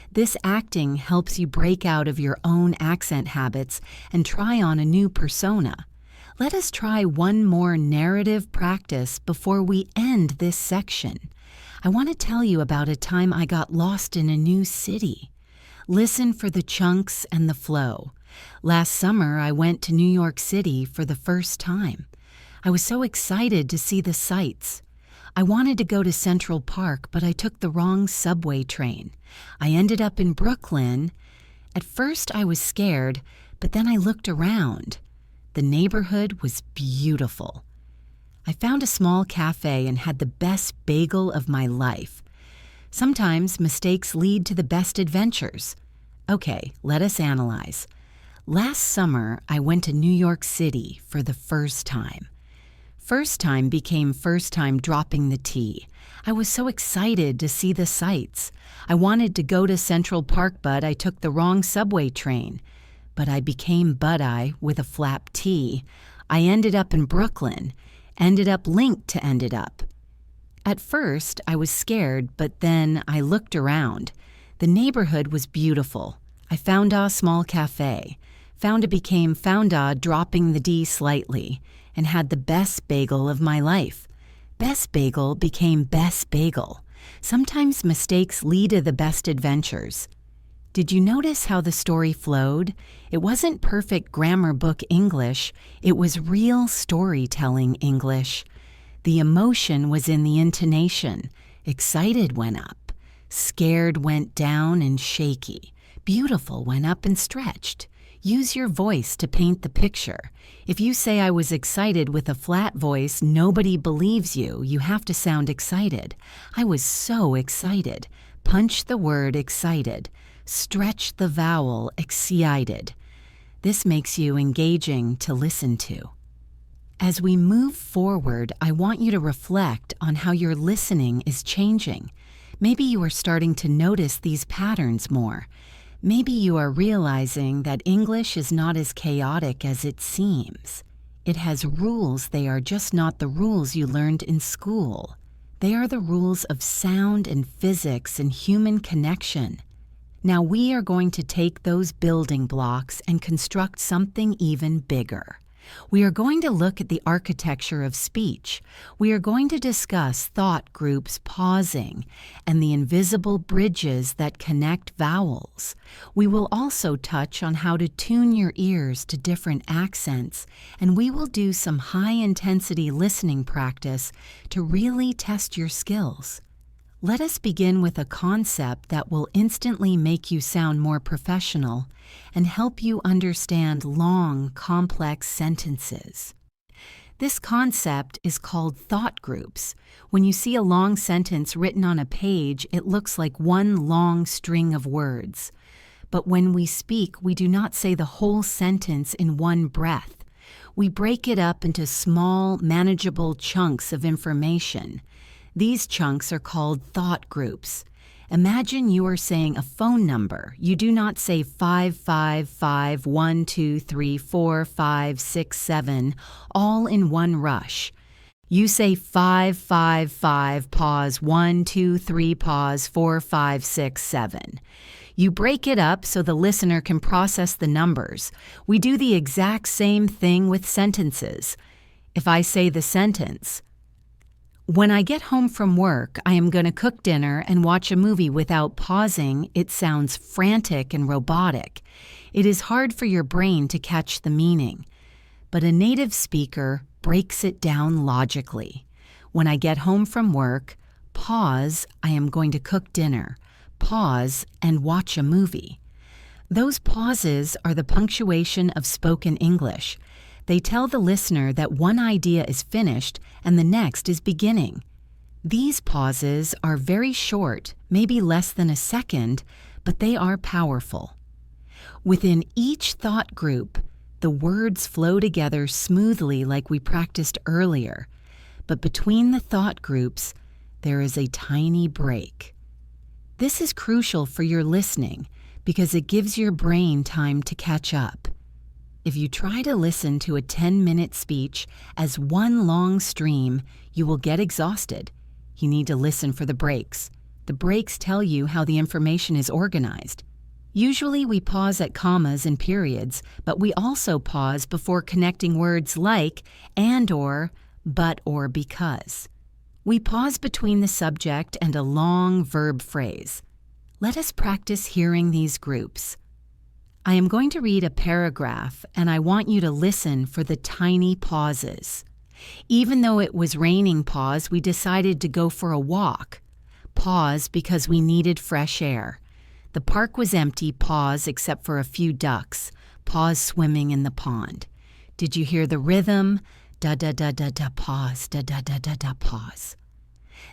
This acting helps you break out of your own accent habits and try on a new persona. Let us try one more narrative practice before we end this section. I want to tell you about a time I got lost in a new city. Listen for the chunks and the flow. Last summer, I went to New York City for the first time. I was so excited to see the sights. I wanted to go to Central Park, but I took the wrong subway train. I ended up in Brooklyn. At first, I was scared, but then I looked around. The neighborhood was beautiful. I found a small cafe and had the best bagel of my life. Sometimes mistakes lead to the best adventures. Okay, let us analyze. Last summer, I went to New York City for the first time. First time became first time dropping the T. I was so excited to see the sights. I wanted to go to Central Park, but I took the wrong subway train. But I became Bud-I with a flap T. I ended up in Brooklyn. Ended up linked to ended up. At first, I was scared, but then I looked around. The neighborhood was beautiful. I found a small cafe. Found became founda dropping the D slightly, and had the best bagel of my life. Best bagel became best bagel. Sometimes mistakes lead to the best adventures. Did you notice how the story flowed? It wasn't perfect grammar book English. It was real storytelling English. The emotion was in the intonation. Excited went up. Scared went down and shaky. Beautiful went up and stretched. Use your voice to paint the picture. If you say I was excited with a flat voice, nobody believes you. You have to sound excited. I was so excited. Punch the word excited. Stretch the vowel excited. This makes you engaging to listen to. As we move forward, I want you to reflect on how your listening is changing. Maybe you are starting to notice these patterns more. Maybe you are realizing that English is not as chaotic as it seems. It has rules, they are just not the rules you learned in school. They are the rules of sound and physics and human connection. Now we are going to take those building blocks and construct something even bigger. We are going to look at the architecture of speech. We are going to discuss thought groups pausing and the invisible bridges that connect vowels. We will also touch on how to tune your ears to different accents, and we will do some high-intensity listening practice to really test your skills. Let us begin with a concept that will instantly make you sound more professional and help you understand long, complex sentences. This concept is called thought groups. When you see a long sentence written on a page, it looks like one long string of words. But when we speak, we do not say the whole sentence in one breath. We break it up into small, manageable chunks of information. These chunks are called thought groups. Imagine you are saying a phone number. You do not say 555 1 2 3 4 5 6 7 all in one rush. You say 555 pause 1 2 3 pause 4 5 6 7. You break it up so the listener can process the numbers. We do the exact same thing with sentences. If I say the sentence, "When I get home from work, I am going to cook dinner and watch a movie," without pausing, it sounds frantic and robotic. It is hard for your brain to catch the meaning. But a native speaker breaks it down logically. When I get home from work, pause, I am going to cook dinner. Pause and watch a movie. Those pauses are the punctuation of spoken English. They tell the listener that one idea is finished and the next is beginning. These pauses are very short, maybe less than a second, but they are powerful. Within each thought group, the words flow together smoothly like we practiced earlier. But between the thought groups, there is a tiny break. This is crucial for your listening because it gives your brain time to catch up. If you try to listen to a 10-minute speech as one long stream, you will get exhausted. You need to listen for the breaks. The breaks tell you how the information is organized. Usually we pause at commas and periods, but we also pause before connecting words like and or, but or because. We pause between the subject and a long verb phrase. Let us practice hearing these groups. I am going to read a paragraph, and I want you to listen for the tiny pauses. Even though it was raining, pause, we decided to go for a walk. Pause because we needed fresh air. The park was empty, pause, except for a few ducks. Pause swimming in the pond. Did you hear the rhythm? Da-da-da-da-da, pause, da-da-da-da-da, pause.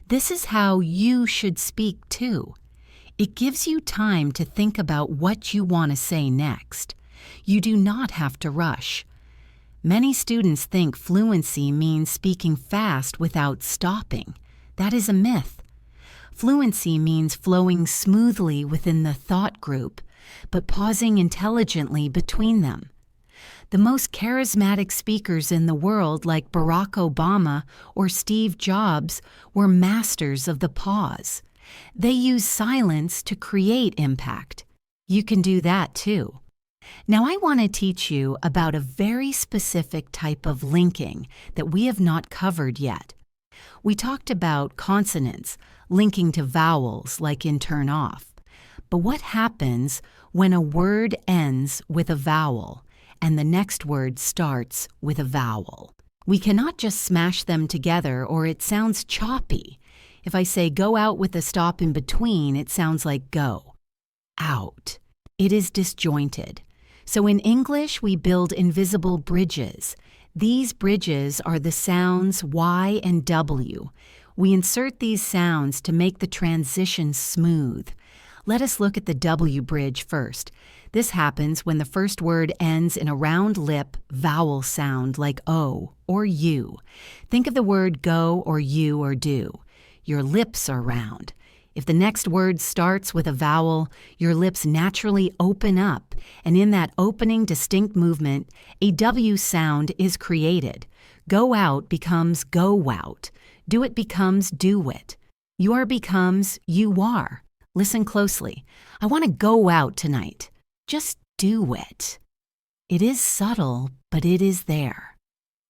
This is how you should speak too. It gives you time to think about what you want to say next. You do not have to rush. Many students think fluency means speaking fast without stopping. That is a myth. Fluency means flowing smoothly within the thought group, but pausing intelligently between them. The most charismatic speakers in the world, like Barack Obama or Steve Jobs, were masters of the pause. They use silence to create impact. You can do that too. Now I want to teach you about a very specific type of linking that we have not covered yet. We talked about consonants linking to vowels like in turn off. But what happens when a word ends with a vowel and the next word starts with a vowel? We cannot just smash them together or it sounds choppy. If I say go out with a stop in between, it sounds like go. Out. It is disjointed. So in English, we build invisible bridges. These bridges are the sounds Y and W. We insert these sounds to make the transition smooth. Let us look at the W bridge first. This happens when the first word ends in a round lip vowel sound like O or U. Think of the word go or you or do. Your lips are round. If the next word starts with a vowel, your lips naturally open up, and in that opening distinct movement, a W sound is created. Go out becomes go out. Do it becomes do it. You are becomes you are. Listen closely. I want to go out tonight. Just do it. It is subtle, but it is there.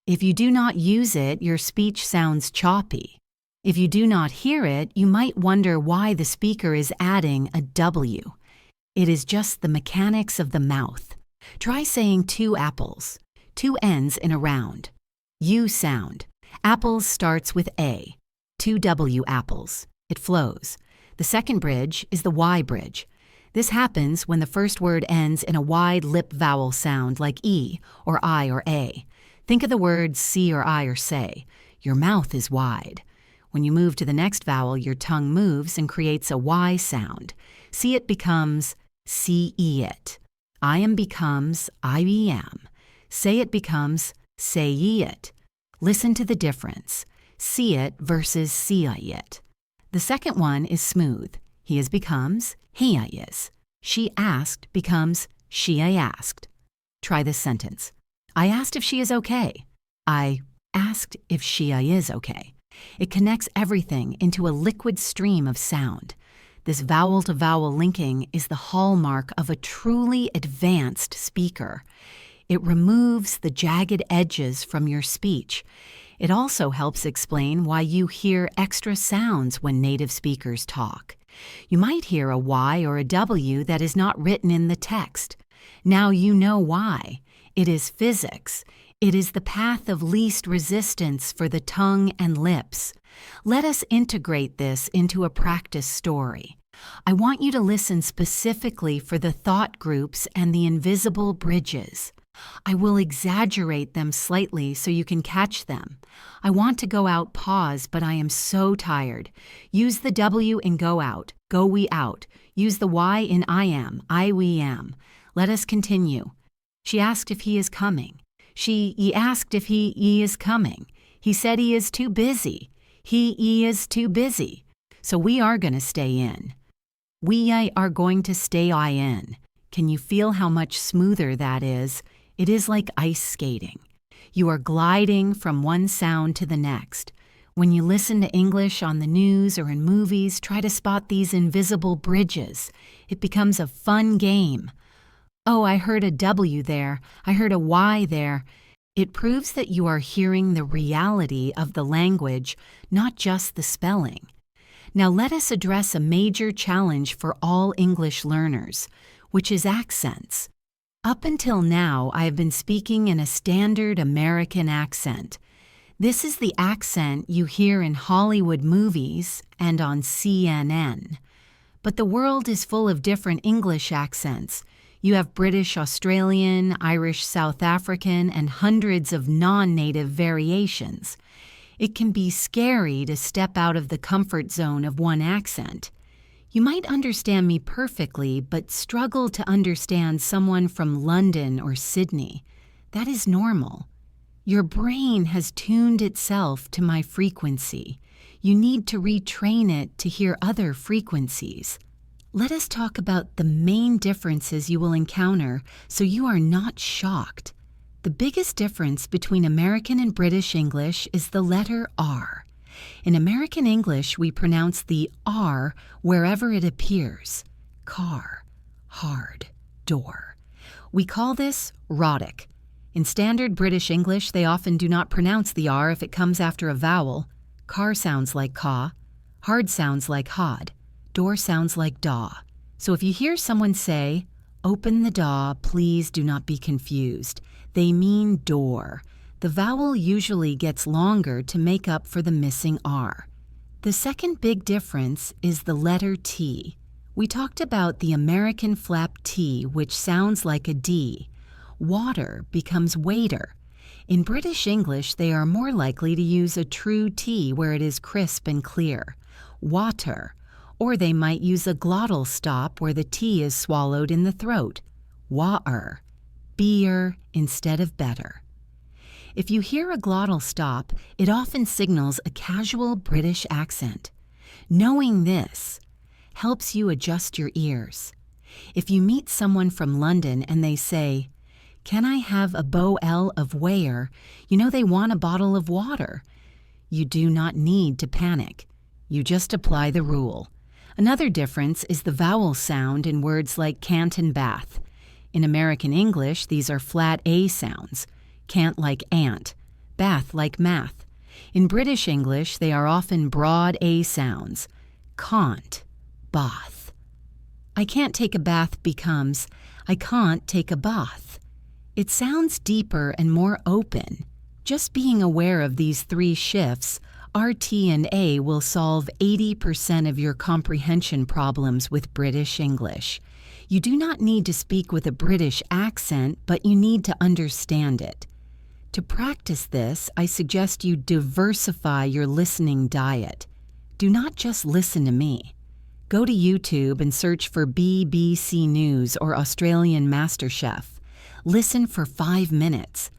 If you do not use it, your speech sounds choppy. If you do not hear it, you might wonder why the speaker is adding a W. It is just the mechanics of the mouth. Try saying 2 apples. 2 ends in a round. U sound. Apples starts with A. 2 W apples. It flows. The second bridge is the Y bridge. This happens when the first word ends in a wide lip vowel sound like E or I or A. Think of the words see or I or say. Your mouth is wide. When you move to the next vowel, your tongue moves and creates a Y sound. See it becomes see it. I am becomes I am. Say it becomes say it. Listen to the difference. See it versus see it. The second one is smooth. He is becomes he is. She asked becomes she asked. Try this sentence. I asked if she is okay. I asked if she is okay. It connects everything into a liquid stream of sound. This vowel-to-vowel linking is the hallmark of a truly advanced speaker. It removes the jagged edges from your speech. It also helps explain why you hear extra sounds when native speakers talk. You might hear a Y or a W that is not written in the text. Now you know why. It is physics. It is the path of least resistance for the tongue and lips. Let us integrate this into a practice story. I want you to listen specifically for the thought groups and the invisible bridges. I will exaggerate them slightly so you can catch them. I want to go out pause, but I am so tired. Use the W in go out, go we out. Use the Y in I we am. Let us continue. She asked if he is coming. He asked if he is coming. He said he is too busy. He is too busy. So we are going to stay in. We are going to stay in. Can you feel how much smoother that is? It is like ice skating. You are gliding from one sound to the next. When you listen to English on the news or in movies, try to spot these invisible bridges. It becomes a fun game. Oh, I heard a W there. I heard a Y there. It proves that you are hearing the reality of the language, not just the spelling. Now let us address a major challenge for all English learners, which is accents. Up until now, I have been speaking in a standard American accent. This is the accent you hear in Hollywood movies and on CNN. But the world is full of different English accents. You have British, Australian, Irish, South African, and hundreds of non-native variations. It can be scary to step out of the comfort zone of one accent. You might understand me perfectly, but struggle to understand someone from London or Sydney. That is normal. Your brain has tuned itself to my frequency. You need to retrain it to hear other frequencies. Let us talk about the main differences you will encounter so you are not shocked. The biggest difference between American and British English is the letter R. In American English, we pronounce the R wherever it appears. Car, hard, door. We call this rhotic. In standard British English, they often do not pronounce the R if it comes after a vowel. Car sounds like caw, hard sounds like hod. Door sounds like daw. So if you hear someone say, open the daw, please do not be confused. They mean door. The vowel usually gets longer to make up for the missing R. The second big difference is the letter T. We talked about the American flap T, which sounds like a D. Water becomes waiter. In British English, they are more likely to use a true T where it is crisp and clear, water, or they might use a glottal stop where the T is swallowed in the throat, water, beer instead of better. If you hear a glottal stop, it often signals a casual British accent. Knowing this helps you adjust your ears. If you meet someone from London and they say, "Can I have a bowl of ware?" you know they want a bottle of water. You do not need to panic. You just apply the rule. Another difference is the vowel sound in words like can't and bath. In American English, these are flat A sounds. Can't like ant, bath like math. In British English, they are often broad A sounds. Can't, bath. I can't take a bath becomes, I can't take a bath. It sounds deeper and more open. Just being aware of these three shifts, RT and A will solve 80% of your comprehension problems with British English. You do not need to speak with a British accent, but you need to understand it. To practice this, I suggest you diversify your listening diet. Do not just listen to me. Go to YouTube and search for BBC News or Australian MasterChef. Listen for 5 minutes.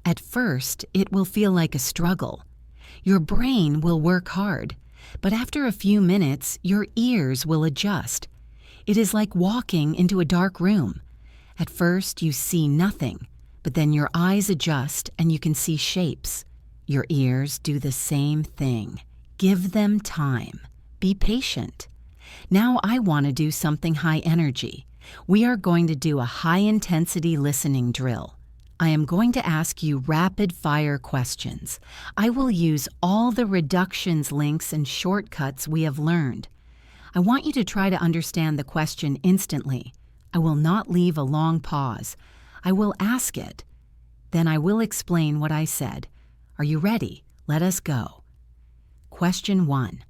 At first, it will feel like a struggle. Your brain will work hard, but after a few minutes, your ears will adjust. It is like walking into a dark room. At first, you see nothing, but then your eyes adjust and you can see shapes. Your ears do the same thing. Give them time. Be patient. Now I want to do something high energy. We are going to do a high-intensity listening drill. I am going to ask you rapid-fire questions. I will use all the reductions links and shortcuts we have learned. I want you to try to understand the question instantly. I will not leave a long pause. I will ask it. Then I will explain what I said. Are you ready? Let us go. Question 1.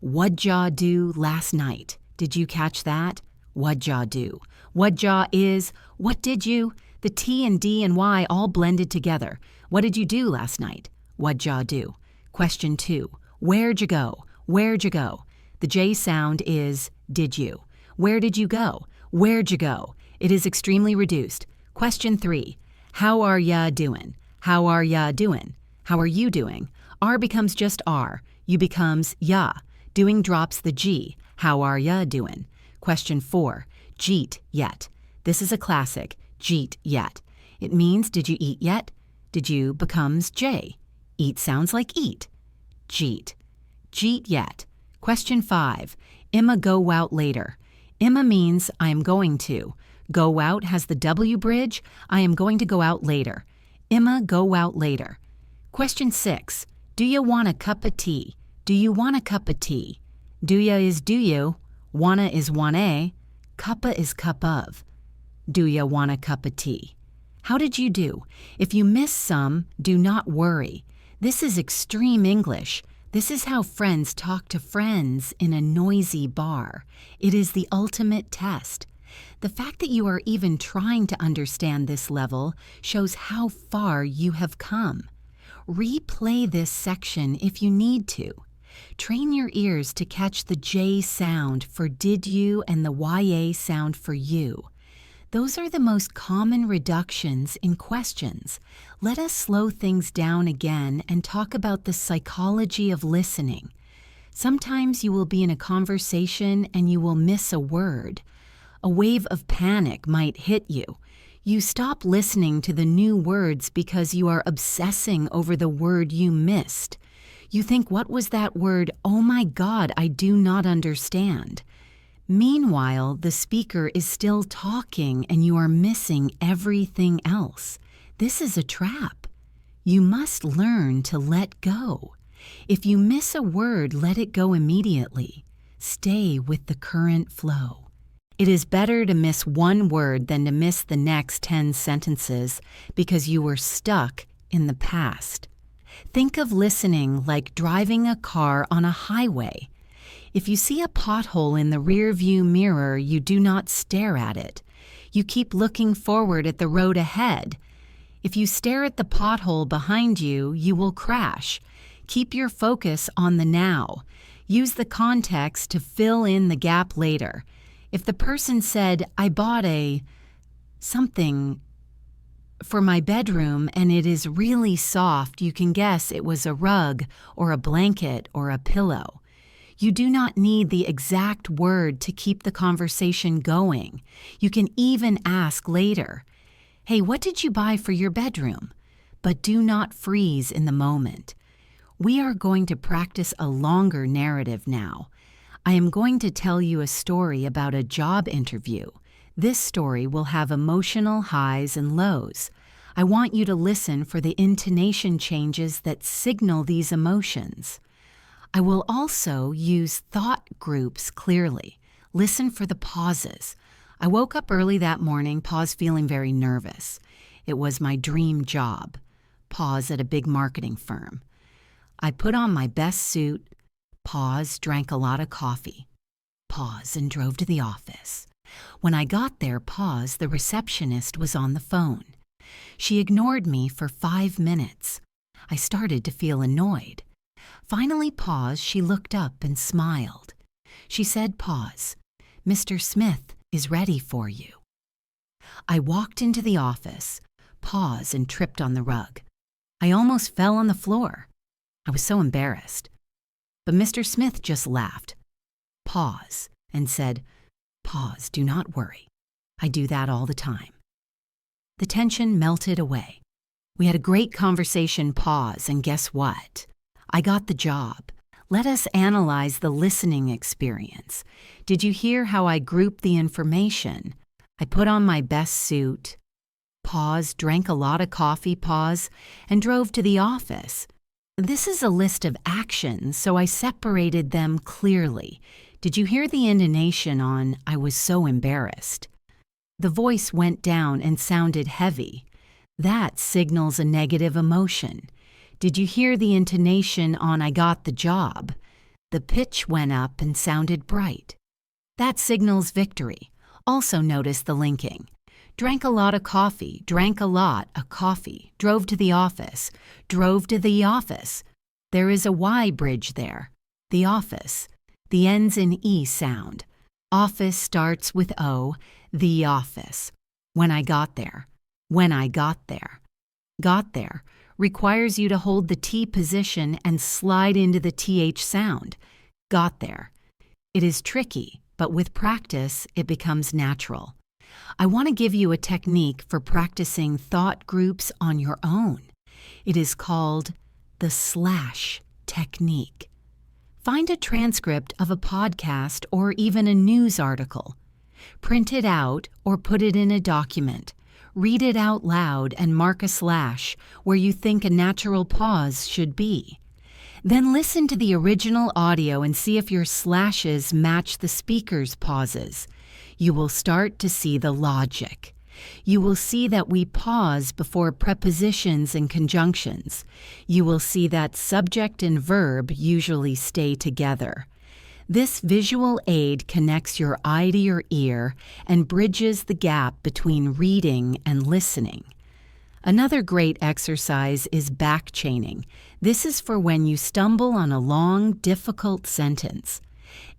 What'd ya do last night? Did you catch that? What'd ya do? What'd ya is, what did you? The T and D and Y all blended together. What did you do last night? What'd ya do? Question 2. Where'd you go? Where'd you go? The J sound is did you. Where did you go? Where'd you go? It is extremely reduced. Question 3. How are ya doing? How are ya doing? How are you doing? R becomes just R. You becomes ya. Doing drops the G. How are ya doing? Question 4. Jeet yet. This is a classic. Jeet yet. It means did you eat yet? Did you becomes J. Eat sounds like eat. Jeet. Jeet yet. Question 5. Imma go out later. Imma means I am going to. Go out has the W bridge. I am going to go out later. Imma go out later. Question 6. Do you want a cup of tea? Do you want a cup of tea? Do ya is do you. Wanna is wanna. Cuppa is cup of. Do ya want a cup of tea? How did you do? If you miss some, do not worry. This is extreme English. This is how friends talk to friends in a noisy bar. It is the ultimate test. The fact that you are even trying to understand this level shows how far you have come. Replay this section if you need to. Train your ears to catch the J sound for did you and the YA sound for you. Those are the most common reductions in questions. Let us slow things down again and talk about the psychology of listening. Sometimes you will be in a conversation and you will miss a word. A wave of panic might hit you. You stop listening to the new words because you are obsessing over the word you missed. You think, what was that word? Oh my God, I do not understand. Meanwhile, the speaker is still talking and you are missing everything else. This is a trap. You must learn to let go. If you miss a word, let it go immediately. Stay with the current flow. It is better to miss one word than to miss the next 10 sentences because you were stuck in the past. Think of listening like driving a car on a highway. If you see a pothole in the rear view mirror, you do not stare at it. You keep looking forward at the road ahead. If you stare at the pothole behind you, you will crash. Keep your focus on the now. Use the context to fill in the gap later. If the person said, I bought something for my bedroom and it is really soft, you can guess it was a rug or a blanket or a pillow. You do not need the exact word to keep the conversation going. You can even ask later, hey, what did you buy for your bedroom? But do not freeze in the moment. We are going to practice a longer narrative now. I am going to tell you a story about a job interview. This story will have emotional highs and lows. I want you to listen for the intonation changes that signal these emotions. I will also use thought groups clearly. Listen for the pauses. I woke up early that morning, pause, feeling very nervous. It was my dream job. Pause, at a big marketing firm. I put on my best suit, pause, drank a lot of coffee, pause, and drove to the office. When I got there, pause, the receptionist was on the phone. She ignored me for 5 minutes. I started to feel annoyed. Finally, pause, she looked up and smiled. She said, pause, Mr. Smith is ready for you. I walked into the office, pause, and tripped on the rug. I almost fell on the floor. I was so embarrassed. But Mr. Smith just laughed, pause, and said, pause, do not worry. I do that all the time. The tension melted away. We had a great conversation, pause, and guess what? I got the job. Let us analyze the listening experience. Did you hear how I grouped the information? I put on my best suit, pause, drank a lot of coffee, pause, and drove to the office. This is a list of actions, so I separated them clearly. Did you hear the intonation on, I was so embarrassed? The voice went down and sounded heavy. That signals a negative emotion. Did you hear the intonation on, I got the job? The pitch went up and sounded bright. That signals victory. Also notice the linking. Drank a lot of coffee, drank a lot of coffee, drove to the office, drove to the office. There is a Y bridge there. The office. The ends in E sound. Office starts with O, the office. When I got there. When I got there. Got there requires you to hold the T position and slide into the TH sound. Got there. It is tricky, but with practice, it becomes natural. I want to give you a technique for practicing thought groups on your own. It is called the slash technique. Find a transcript of a podcast or even a news article. Print it out or put it in a document. Read it out loud and mark a slash where you think a natural pause should be. Then listen to the original audio and see if your slashes match the speaker's pauses. You will start to see the logic. You will see that we pause before prepositions and conjunctions. You will see that subject and verb usually stay together. This visual aid connects your eye to your ear and bridges the gap between reading and listening. Another great exercise is back chaining. This is for when you stumble on a long, difficult sentence.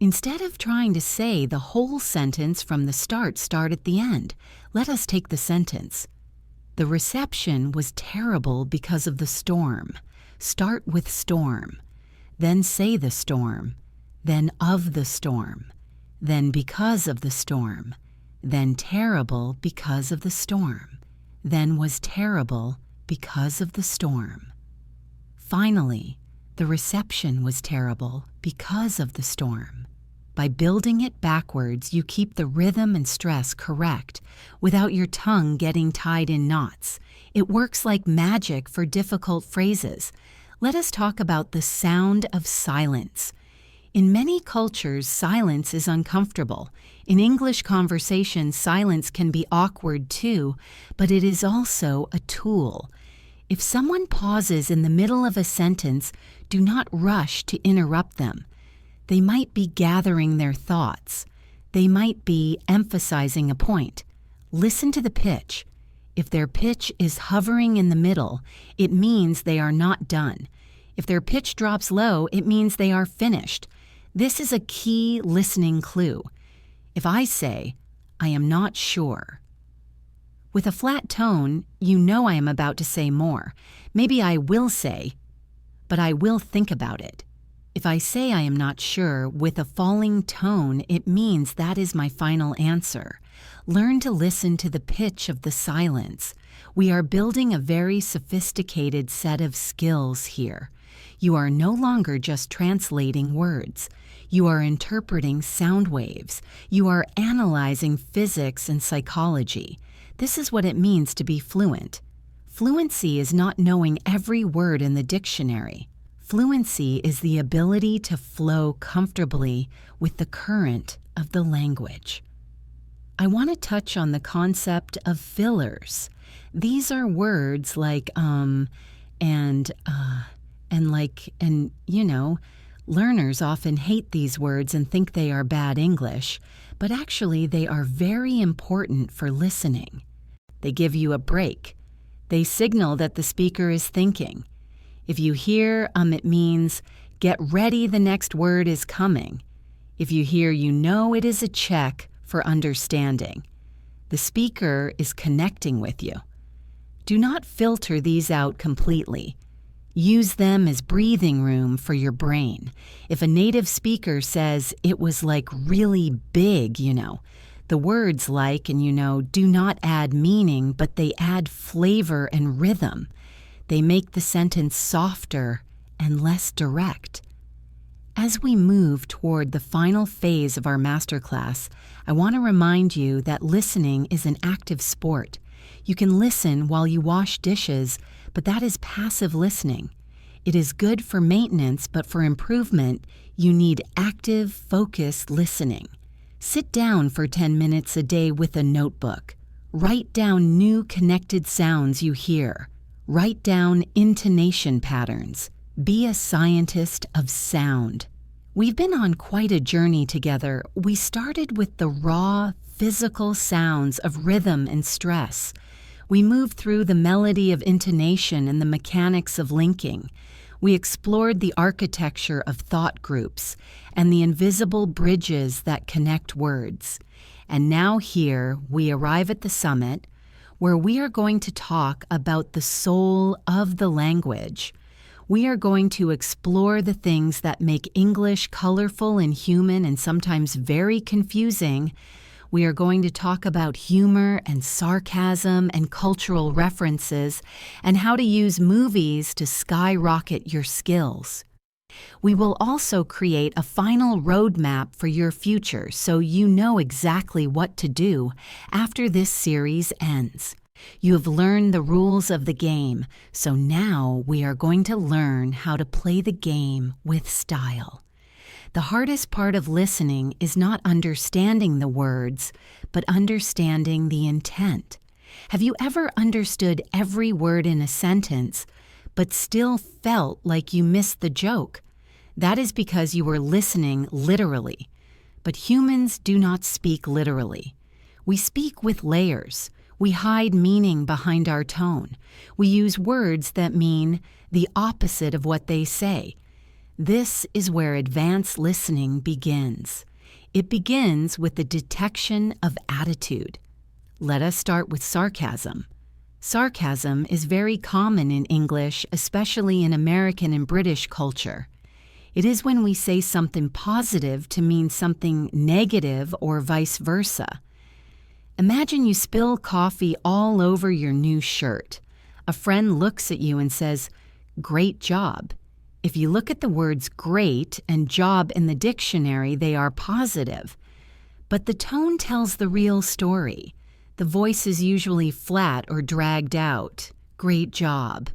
Instead of trying to say the whole sentence from the start at the end. Let us take the sentence. The reception was terrible because of the storm. Start with storm. Then say the storm. Then of the storm. Then because of the storm. Then terrible because of the storm. Then was terrible because of the storm. Finally, the reception was terrible because of the storm. By building it backwards, you keep the rhythm and stress correct without your tongue getting tied in knots. It works like magic for difficult phrases. Let us talk about the sound of silence. In many cultures, silence is uncomfortable. In English conversation, silence can be awkward too, but it is also a tool. If someone pauses in the middle of a sentence, do not rush to interrupt them. They might be gathering their thoughts. They might be emphasizing a point. Listen to the pitch. If their pitch is hovering in the middle, it means they are not done. If their pitch drops low, it means they are finished. This is a key listening clue. If I say, "I am not sure," with a flat tone, you know I am about to say more. Maybe I will say, "But I will think about it." If I say I am not sure with a falling tone, it means that is my final answer. Learn to listen to the pitch of the silence. We are building a very sophisticated set of skills here. You are no longer just translating words. You are interpreting sound waves. You are analyzing physics and psychology. This is what it means to be fluent. Fluency is not knowing every word in the dictionary. Fluency is the ability to flow comfortably with the current of the language. I want to touch on the concept of fillers. These are words like learners often hate these words and think they are bad English, but actually they are very important for listening. They give you a break. They signal that the speaker is thinking. If you hear it means, get ready, the next word is coming. If you hear, you know it is a check for understanding. The speaker is connecting with you. Do not filter these out completely. Use them as breathing room for your brain. If a native speaker says it was like really big, the words like and do not add meaning, but they add flavor and rhythm. They make the sentence softer and less direct. As we move toward the final phase of our masterclass, I want to remind you that listening is an active sport. You can listen while you wash dishes, but that is passive listening. It is good for maintenance, but for improvement, you need active, focused listening. Sit down for 10 minutes a day with a notebook. Write down new connected sounds you hear. Write down intonation patterns. Be a scientist of sound. We've been on quite a journey together. We started with the raw, physical sounds of rhythm and stress. We moved through the melody of intonation and the mechanics of linking. We explored the architecture of thought groups and the invisible bridges that connect words. And now here we arrive at the summit, where we are going to talk about the soul of the language. We are going to explore the things that make English colorful and human and sometimes very confusing. We are going to talk about humor and sarcasm and cultural references and how to use movies to skyrocket your skills. We will also create a final roadmap for your future so you know exactly what to do after this series ends. You have learned the rules of the game, so now we are going to learn how to play the game with style. The hardest part of listening is not understanding the words, but understanding the intent. Have you ever understood every word in a sentence, but still felt like you missed the joke? That is because you were listening literally. But humans do not speak literally. We speak with layers. We hide meaning behind our tone. We use words that mean the opposite of what they say. This is where advanced listening begins. It begins with the detection of attitude. Let us start with sarcasm. Sarcasm is very common in English, especially in American and British culture. It is when we say something positive to mean something negative or vice versa. Imagine you spill coffee all over your new shirt. A friend looks at you and says, "Great job." If you look at the words great and job in the dictionary, they are positive. But the tone tells the real story. The voice is usually flat or dragged out. Great job.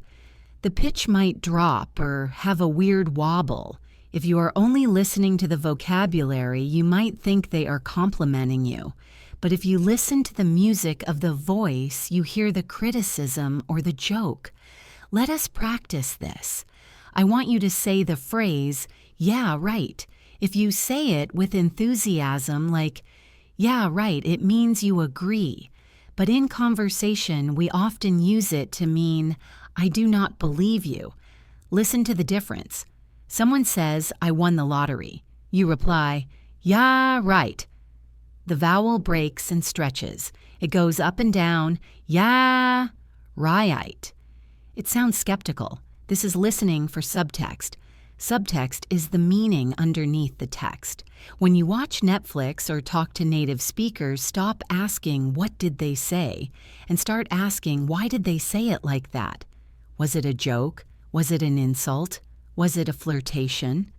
The pitch might drop or have a weird wobble. If you are only listening to the vocabulary, you might think they are complimenting you. But if you listen to the music of the voice, you hear the criticism or the joke. Let us practice this. I want you to say the phrase, "Yeah, right." If you say it with enthusiasm, like, "Yeah, right," it means you agree. But in conversation, we often use it to mean, I do not believe you. Listen to the difference. Someone says, I won the lottery. You reply, yeah, right. The vowel breaks and stretches. It goes up and down, yeah, right. It sounds skeptical. This is listening for subtext. Subtext is the meaning underneath the text. When you watch Netflix or talk to native speakers, stop asking, what did they say? And start asking, why did they say it like that? Was it a joke? Was it an insult? Was it a flirtation?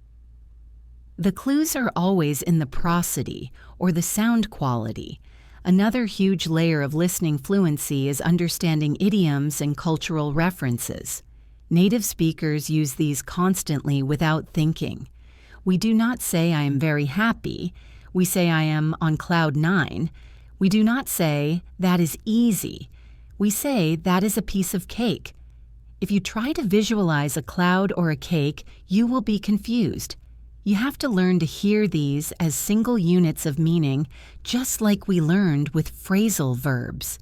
The clues are always in the prosody, or the sound quality. Another huge layer of listening fluency is understanding idioms and cultural references. Native speakers use these constantly without thinking. We do not say I am very happy. We say I am on cloud 9. We do not say that is easy. We say that is a piece of cake. If you try to visualize a cloud or a cake, you will be confused. You have to learn to hear these as single units of meaning, just like we learned with phrasal verbs.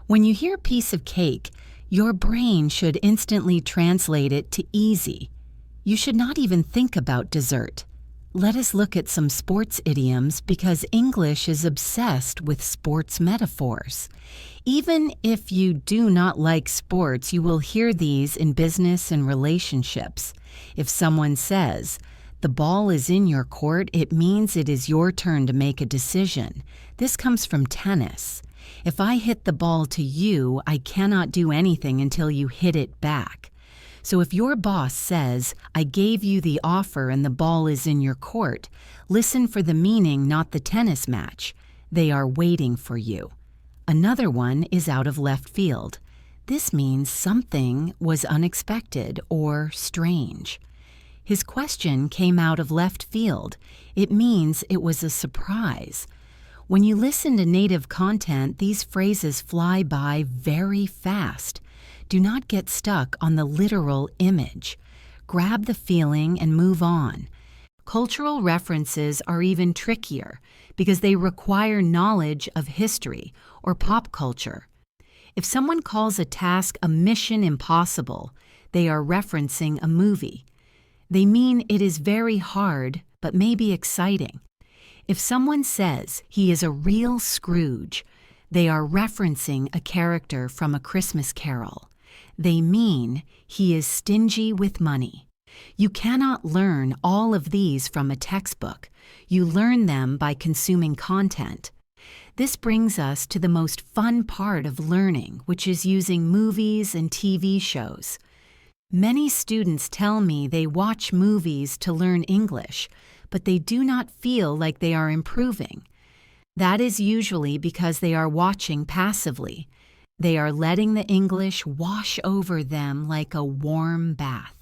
When you hear piece of cake, your brain should instantly translate it to easy. You should not even think about dessert. Let us look at some sports idioms because English is obsessed with sports metaphors. Even if you do not like sports, you will hear these in business and relationships. If someone says, the ball is in your court, it means it is your turn to make a decision. This comes from tennis. If I hit the ball to you, I cannot do anything until you hit it back. So if your boss says, I gave you the offer and the ball is in your court, listen for the meaning, not the tennis match. They are waiting for you. Another one is out of left field. This means something was unexpected or strange. His question came out of left field. It means it was a surprise. When you listen to native content, these phrases fly by very fast. Do not get stuck on the literal image. Grab the feeling and move on. Cultural references are even trickier because they require knowledge of history or pop culture. If someone calls a task a mission impossible, they are referencing a movie. They mean it is very hard, but maybe exciting. If someone says he is a real Scrooge, they are referencing a character from A Christmas Carol. They mean he is stingy with money. You cannot learn all of these from a textbook. You learn them by consuming content. This brings us to the most fun part of learning, which is using movies and TV shows. Many students tell me they watch movies to learn English, but they do not feel like they are improving. That is usually because they are watching passively. They are letting the English wash over them like a warm bath.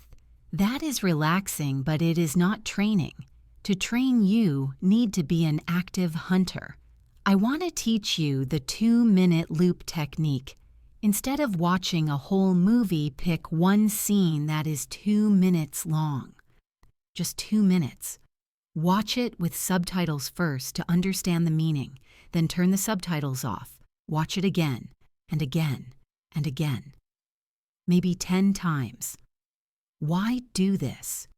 That is relaxing, but it is not training. To train, you need to be an active hunter. I want to teach you the 2-minute loop technique. Instead of watching a whole movie, pick one scene that is 2 minutes long. Just 2 minutes. Watch it with subtitles first to understand the meaning, then turn the subtitles off. Watch it again, and again, and again. Maybe 10 times. Why do this?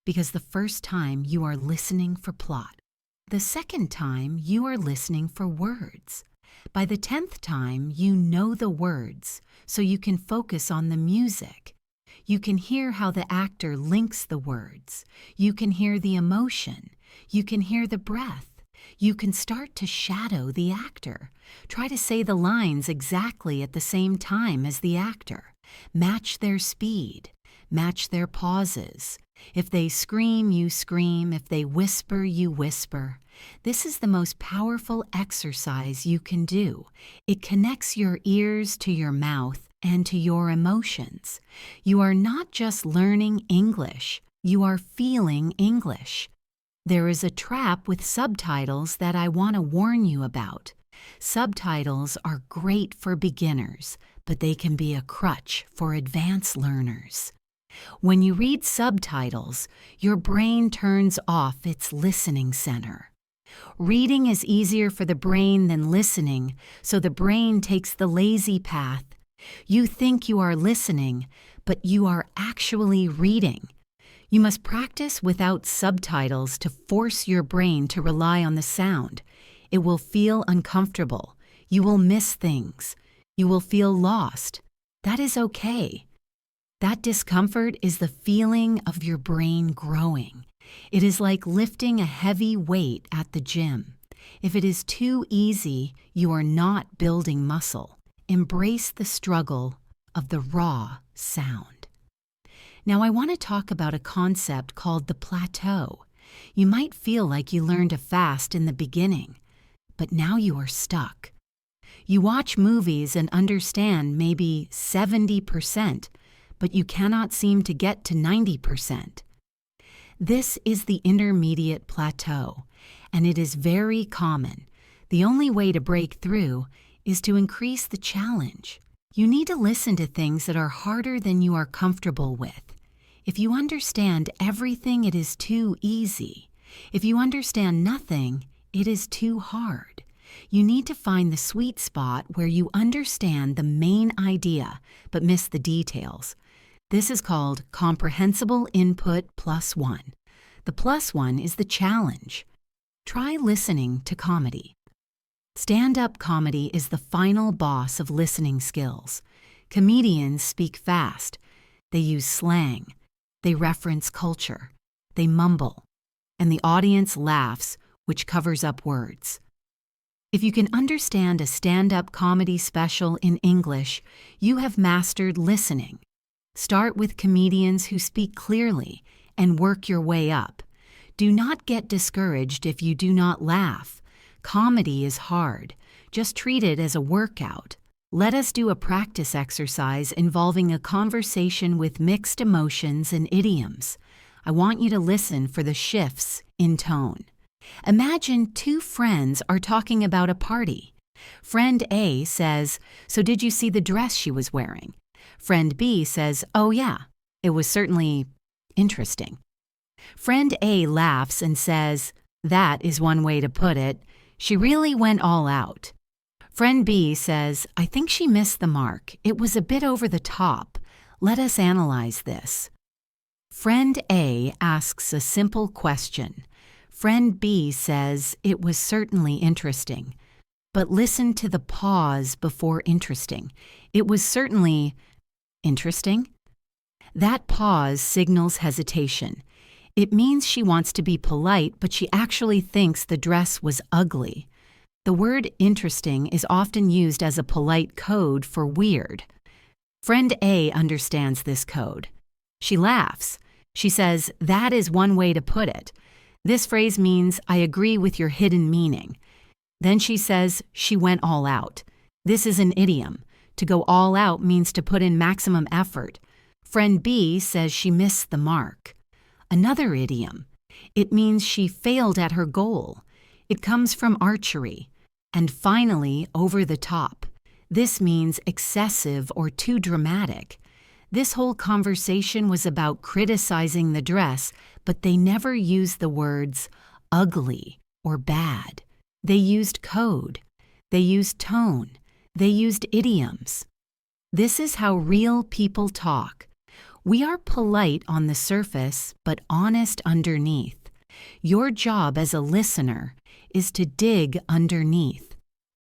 Because the first time you are listening for plot. The second time you are listening for words. By the 10th time you know the words, so you can focus on the music. You can hear how the actor links the words. You can hear the emotion. You can hear the breath. You can start to shadow the actor. Try to say the lines exactly at the same time as the actor. Match their speed. Match their pauses. If they scream, you scream. If they whisper, you whisper. This is the most powerful exercise you can do. It connects your ears to your mouth and to your emotions. You are not just learning English, you are feeling English. There is a trap with subtitles that I want to warn you about. Subtitles are great for beginners, but they can be a crutch for advanced learners. When you read subtitles, your brain turns off its listening center. Reading is easier for the brain than listening, so the brain takes the lazy path. You think you are listening, but you are actually reading. You must practice without subtitles to force your brain to rely on the sound. It will feel uncomfortable. You will miss things. You will feel lost. That is okay. That discomfort is the feeling of your brain growing. It is like lifting a heavy weight at the gym. If it is too easy, you are not building muscle. Embrace the struggle of the raw sound. Now I want to talk about a concept called the plateau. You might feel like you learned fast in the beginning, but now you are stuck. You watch movies and understand maybe 70%, but you cannot seem to get to 90%. This is the intermediate plateau, and it is very common. The only way to break through is to increase the challenge. You need to listen to things that are harder than you are comfortable with. If you understand everything, it is too easy. If you understand nothing, it is too hard. You need to find the sweet spot where you understand the main idea but miss the details. This is called comprehensible input +1. The +1 is the challenge. Try listening to comedy. Stand-up comedy is the final boss of listening skills. Comedians speak fast. They use slang. They reference culture. They mumble. And the audience laughs, which covers up words. If you can understand a stand-up comedy special in English, you have mastered listening. Start with comedians who speak clearly and work your way up. Do not get discouraged if you do not laugh. Comedy is hard. Just treat it as a workout. Let us do a practice exercise involving a conversation with mixed emotions and idioms. I want you to listen for the shifts in tone. Imagine two friends are talking about a party. Friend A says, "So did you see the dress she was wearing?" Friend B says, "Oh yeah, it was certainly interesting." Friend A laughs and says, "That is one way to put it. She really went all out." Friend B says, "I think she missed the mark. It was a bit over the top. Let us analyze this." Friend A asks a simple question. Friend B says, "It was certainly interesting." But listen to the pause before interesting. It was certainly interesting. That pause signals hesitation. It means she wants to be polite, but she actually thinks the dress was ugly. The word interesting is often used as a polite code for weird. Friend A understands this code. She laughs. She says, "That is one way to put it." This phrase means, "I agree with your hidden meaning." Then she says, "She went all out." This is an idiom. To go all out means to put in maximum effort. Friend B says she missed the mark. Another idiom. It means she failed at her goal. It comes from archery. And finally, over the top. This means excessive or too dramatic. This whole conversation was about criticizing the dress, but they never used the words ugly or bad. They used code. They used tone. They used idioms. This is how real people talk. We are polite on the surface, but honest underneath. Your job as a listener is to dig underneath.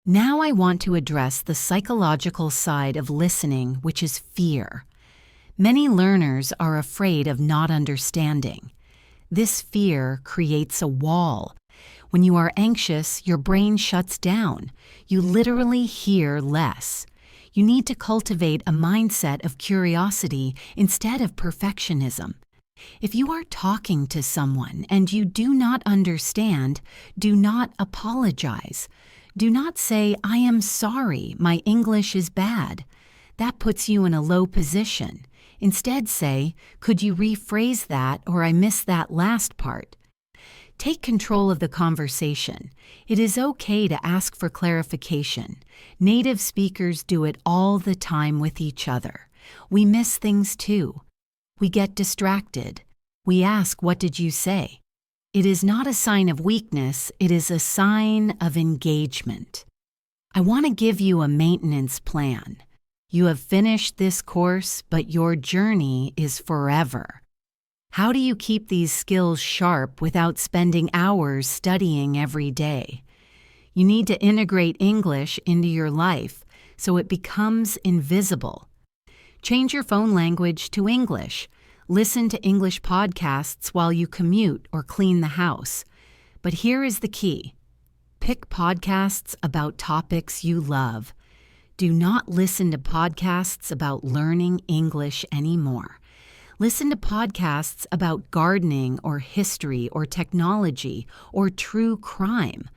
Now I want to address the psychological side of listening, which is fear. Many learners are afraid of not understanding. This fear creates a wall. When you are anxious, your brain shuts down. You literally hear less. You need to cultivate a mindset of curiosity instead of perfectionism. If you are talking to someone and you do not understand, do not apologize. Do not say, "I am sorry, my English is bad." That puts you in a low position. Instead say, "Could you rephrase that, or I missed that last part?" Take control of the conversation. It is okay to ask for clarification. Native speakers do it all the time with each other. We miss things too. We get distracted. We ask, "What did you say?" It is not a sign of weakness, it is a sign of engagement. I want to give you a maintenance plan. You have finished this course, but your journey is forever. How do you keep these skills sharp without spending hours studying every day? You need to integrate English into your life so it becomes invisible. Change your phone language to English. Listen to English podcasts while you commute or clean the house. But here is the key. Pick podcasts about topics you love. Do not listen to podcasts about learning English anymore. Listen to podcasts about gardening or history or technology or true crime.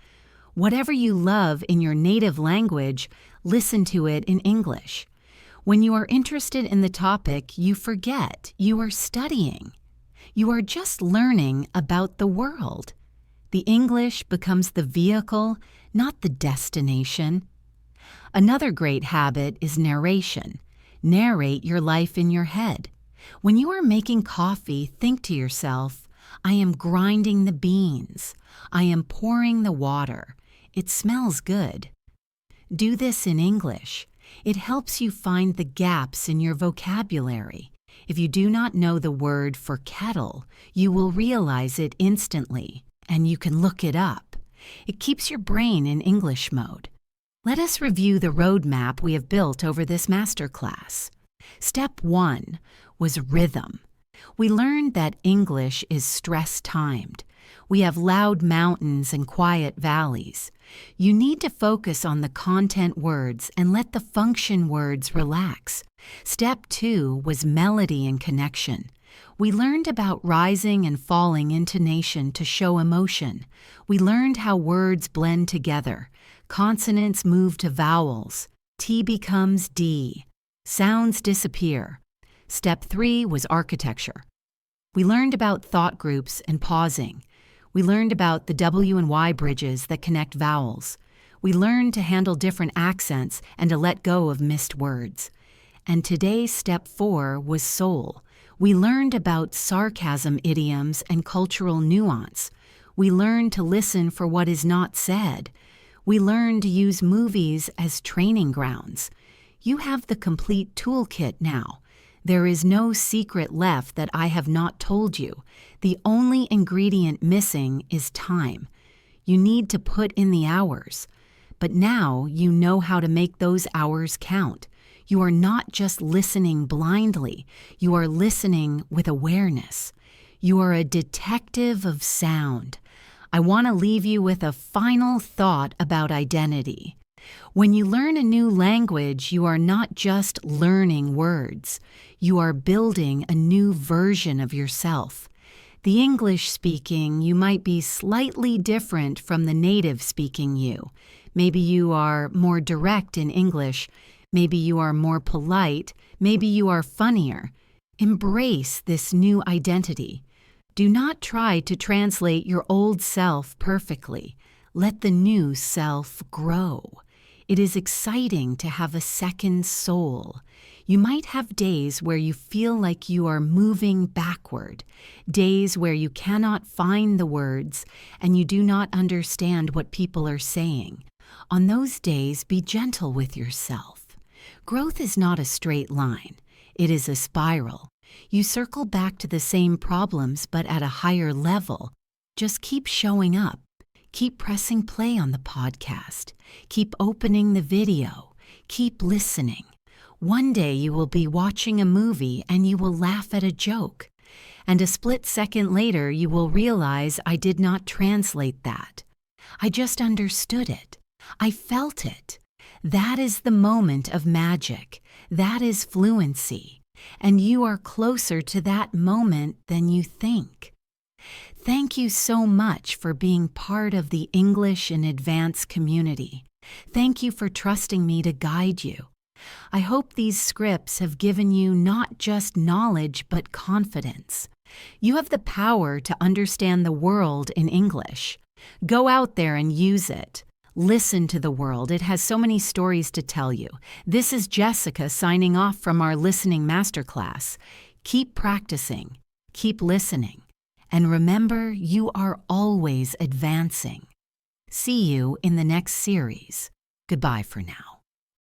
Whatever you love in your native language, listen to it in English. When you are interested in the topic, you forget you are studying. You are just learning about the world. The English becomes the vehicle, not the destination. Another great habit is narration. Narrate your life in your head. When you are making coffee, think to yourself, I am grinding the beans. I am pouring the water. It smells good. Do this in English. It helps you find the gaps in your vocabulary. If you do not know the word for kettle, you will realize it instantly, and you can look it up. It keeps your brain in English mode. Let us review the roadmap we have built over this masterclass. Step 1 was rhythm. We learned that English is stress-timed. We have loud mountains and quiet valleys. You need to focus on the content words and let the function words relax. Step 2 was melody and connection. We learned about rising and falling intonation to show emotion. We learned how words blend together. Consonants move to vowels. T becomes D. Sounds disappear. Step 3 was architecture. We learned about thought groups and pausing. We learned about the W and Y bridges that connect vowels. We learned to handle different accents and to let go of missed words. And today's step 4 was soul. We learned about sarcasm idioms and cultural nuance. We learned to listen for what is not said. We learned to use movies as training grounds. You have the complete toolkit now. There is no secret left that I have not told you. The only ingredient missing is time. You need to put in the hours. But now you know how to make those hours count. You are not just listening blindly. You are listening with awareness. You are a detective of sound. I want to leave you with a final thought about identity. When you learn a new language, you are not just learning words. You are building a new version of yourself. The English-speaking you might be slightly different from the native-speaking you. Maybe you are more direct in English. Maybe you are more polite. Maybe you are funnier. Embrace this new identity. Do not try to translate your old self perfectly. Let the new self grow. It is exciting to have a second soul. You might have days where you feel like you are moving backward, days where you cannot find the words and you do not understand what people are saying. On those days, be gentle with yourself. Growth is not a straight line. It is a spiral. You circle back to the same problems but at a higher level. Just keep showing up. Keep pressing play on the podcast. Keep opening the video. Keep listening. One day you will be watching a movie and you will laugh at a joke. And a split second later you will realize I did not translate that. I just understood it. I felt it. That is the moment of magic. That is fluency. And you are closer to that moment than you think. Thank you so much for being part of the English in Advance community. Thank you for trusting me to guide you. I hope these scripts have given you not just knowledge but confidence. You have the power to understand the world in English. Go out there and use it. Listen to the world. It has so many stories to tell you. This is Jessica signing off from our listening masterclass. Keep practicing. Keep listening. And remember, you are always advancing. See you in the next series. Goodbye for now.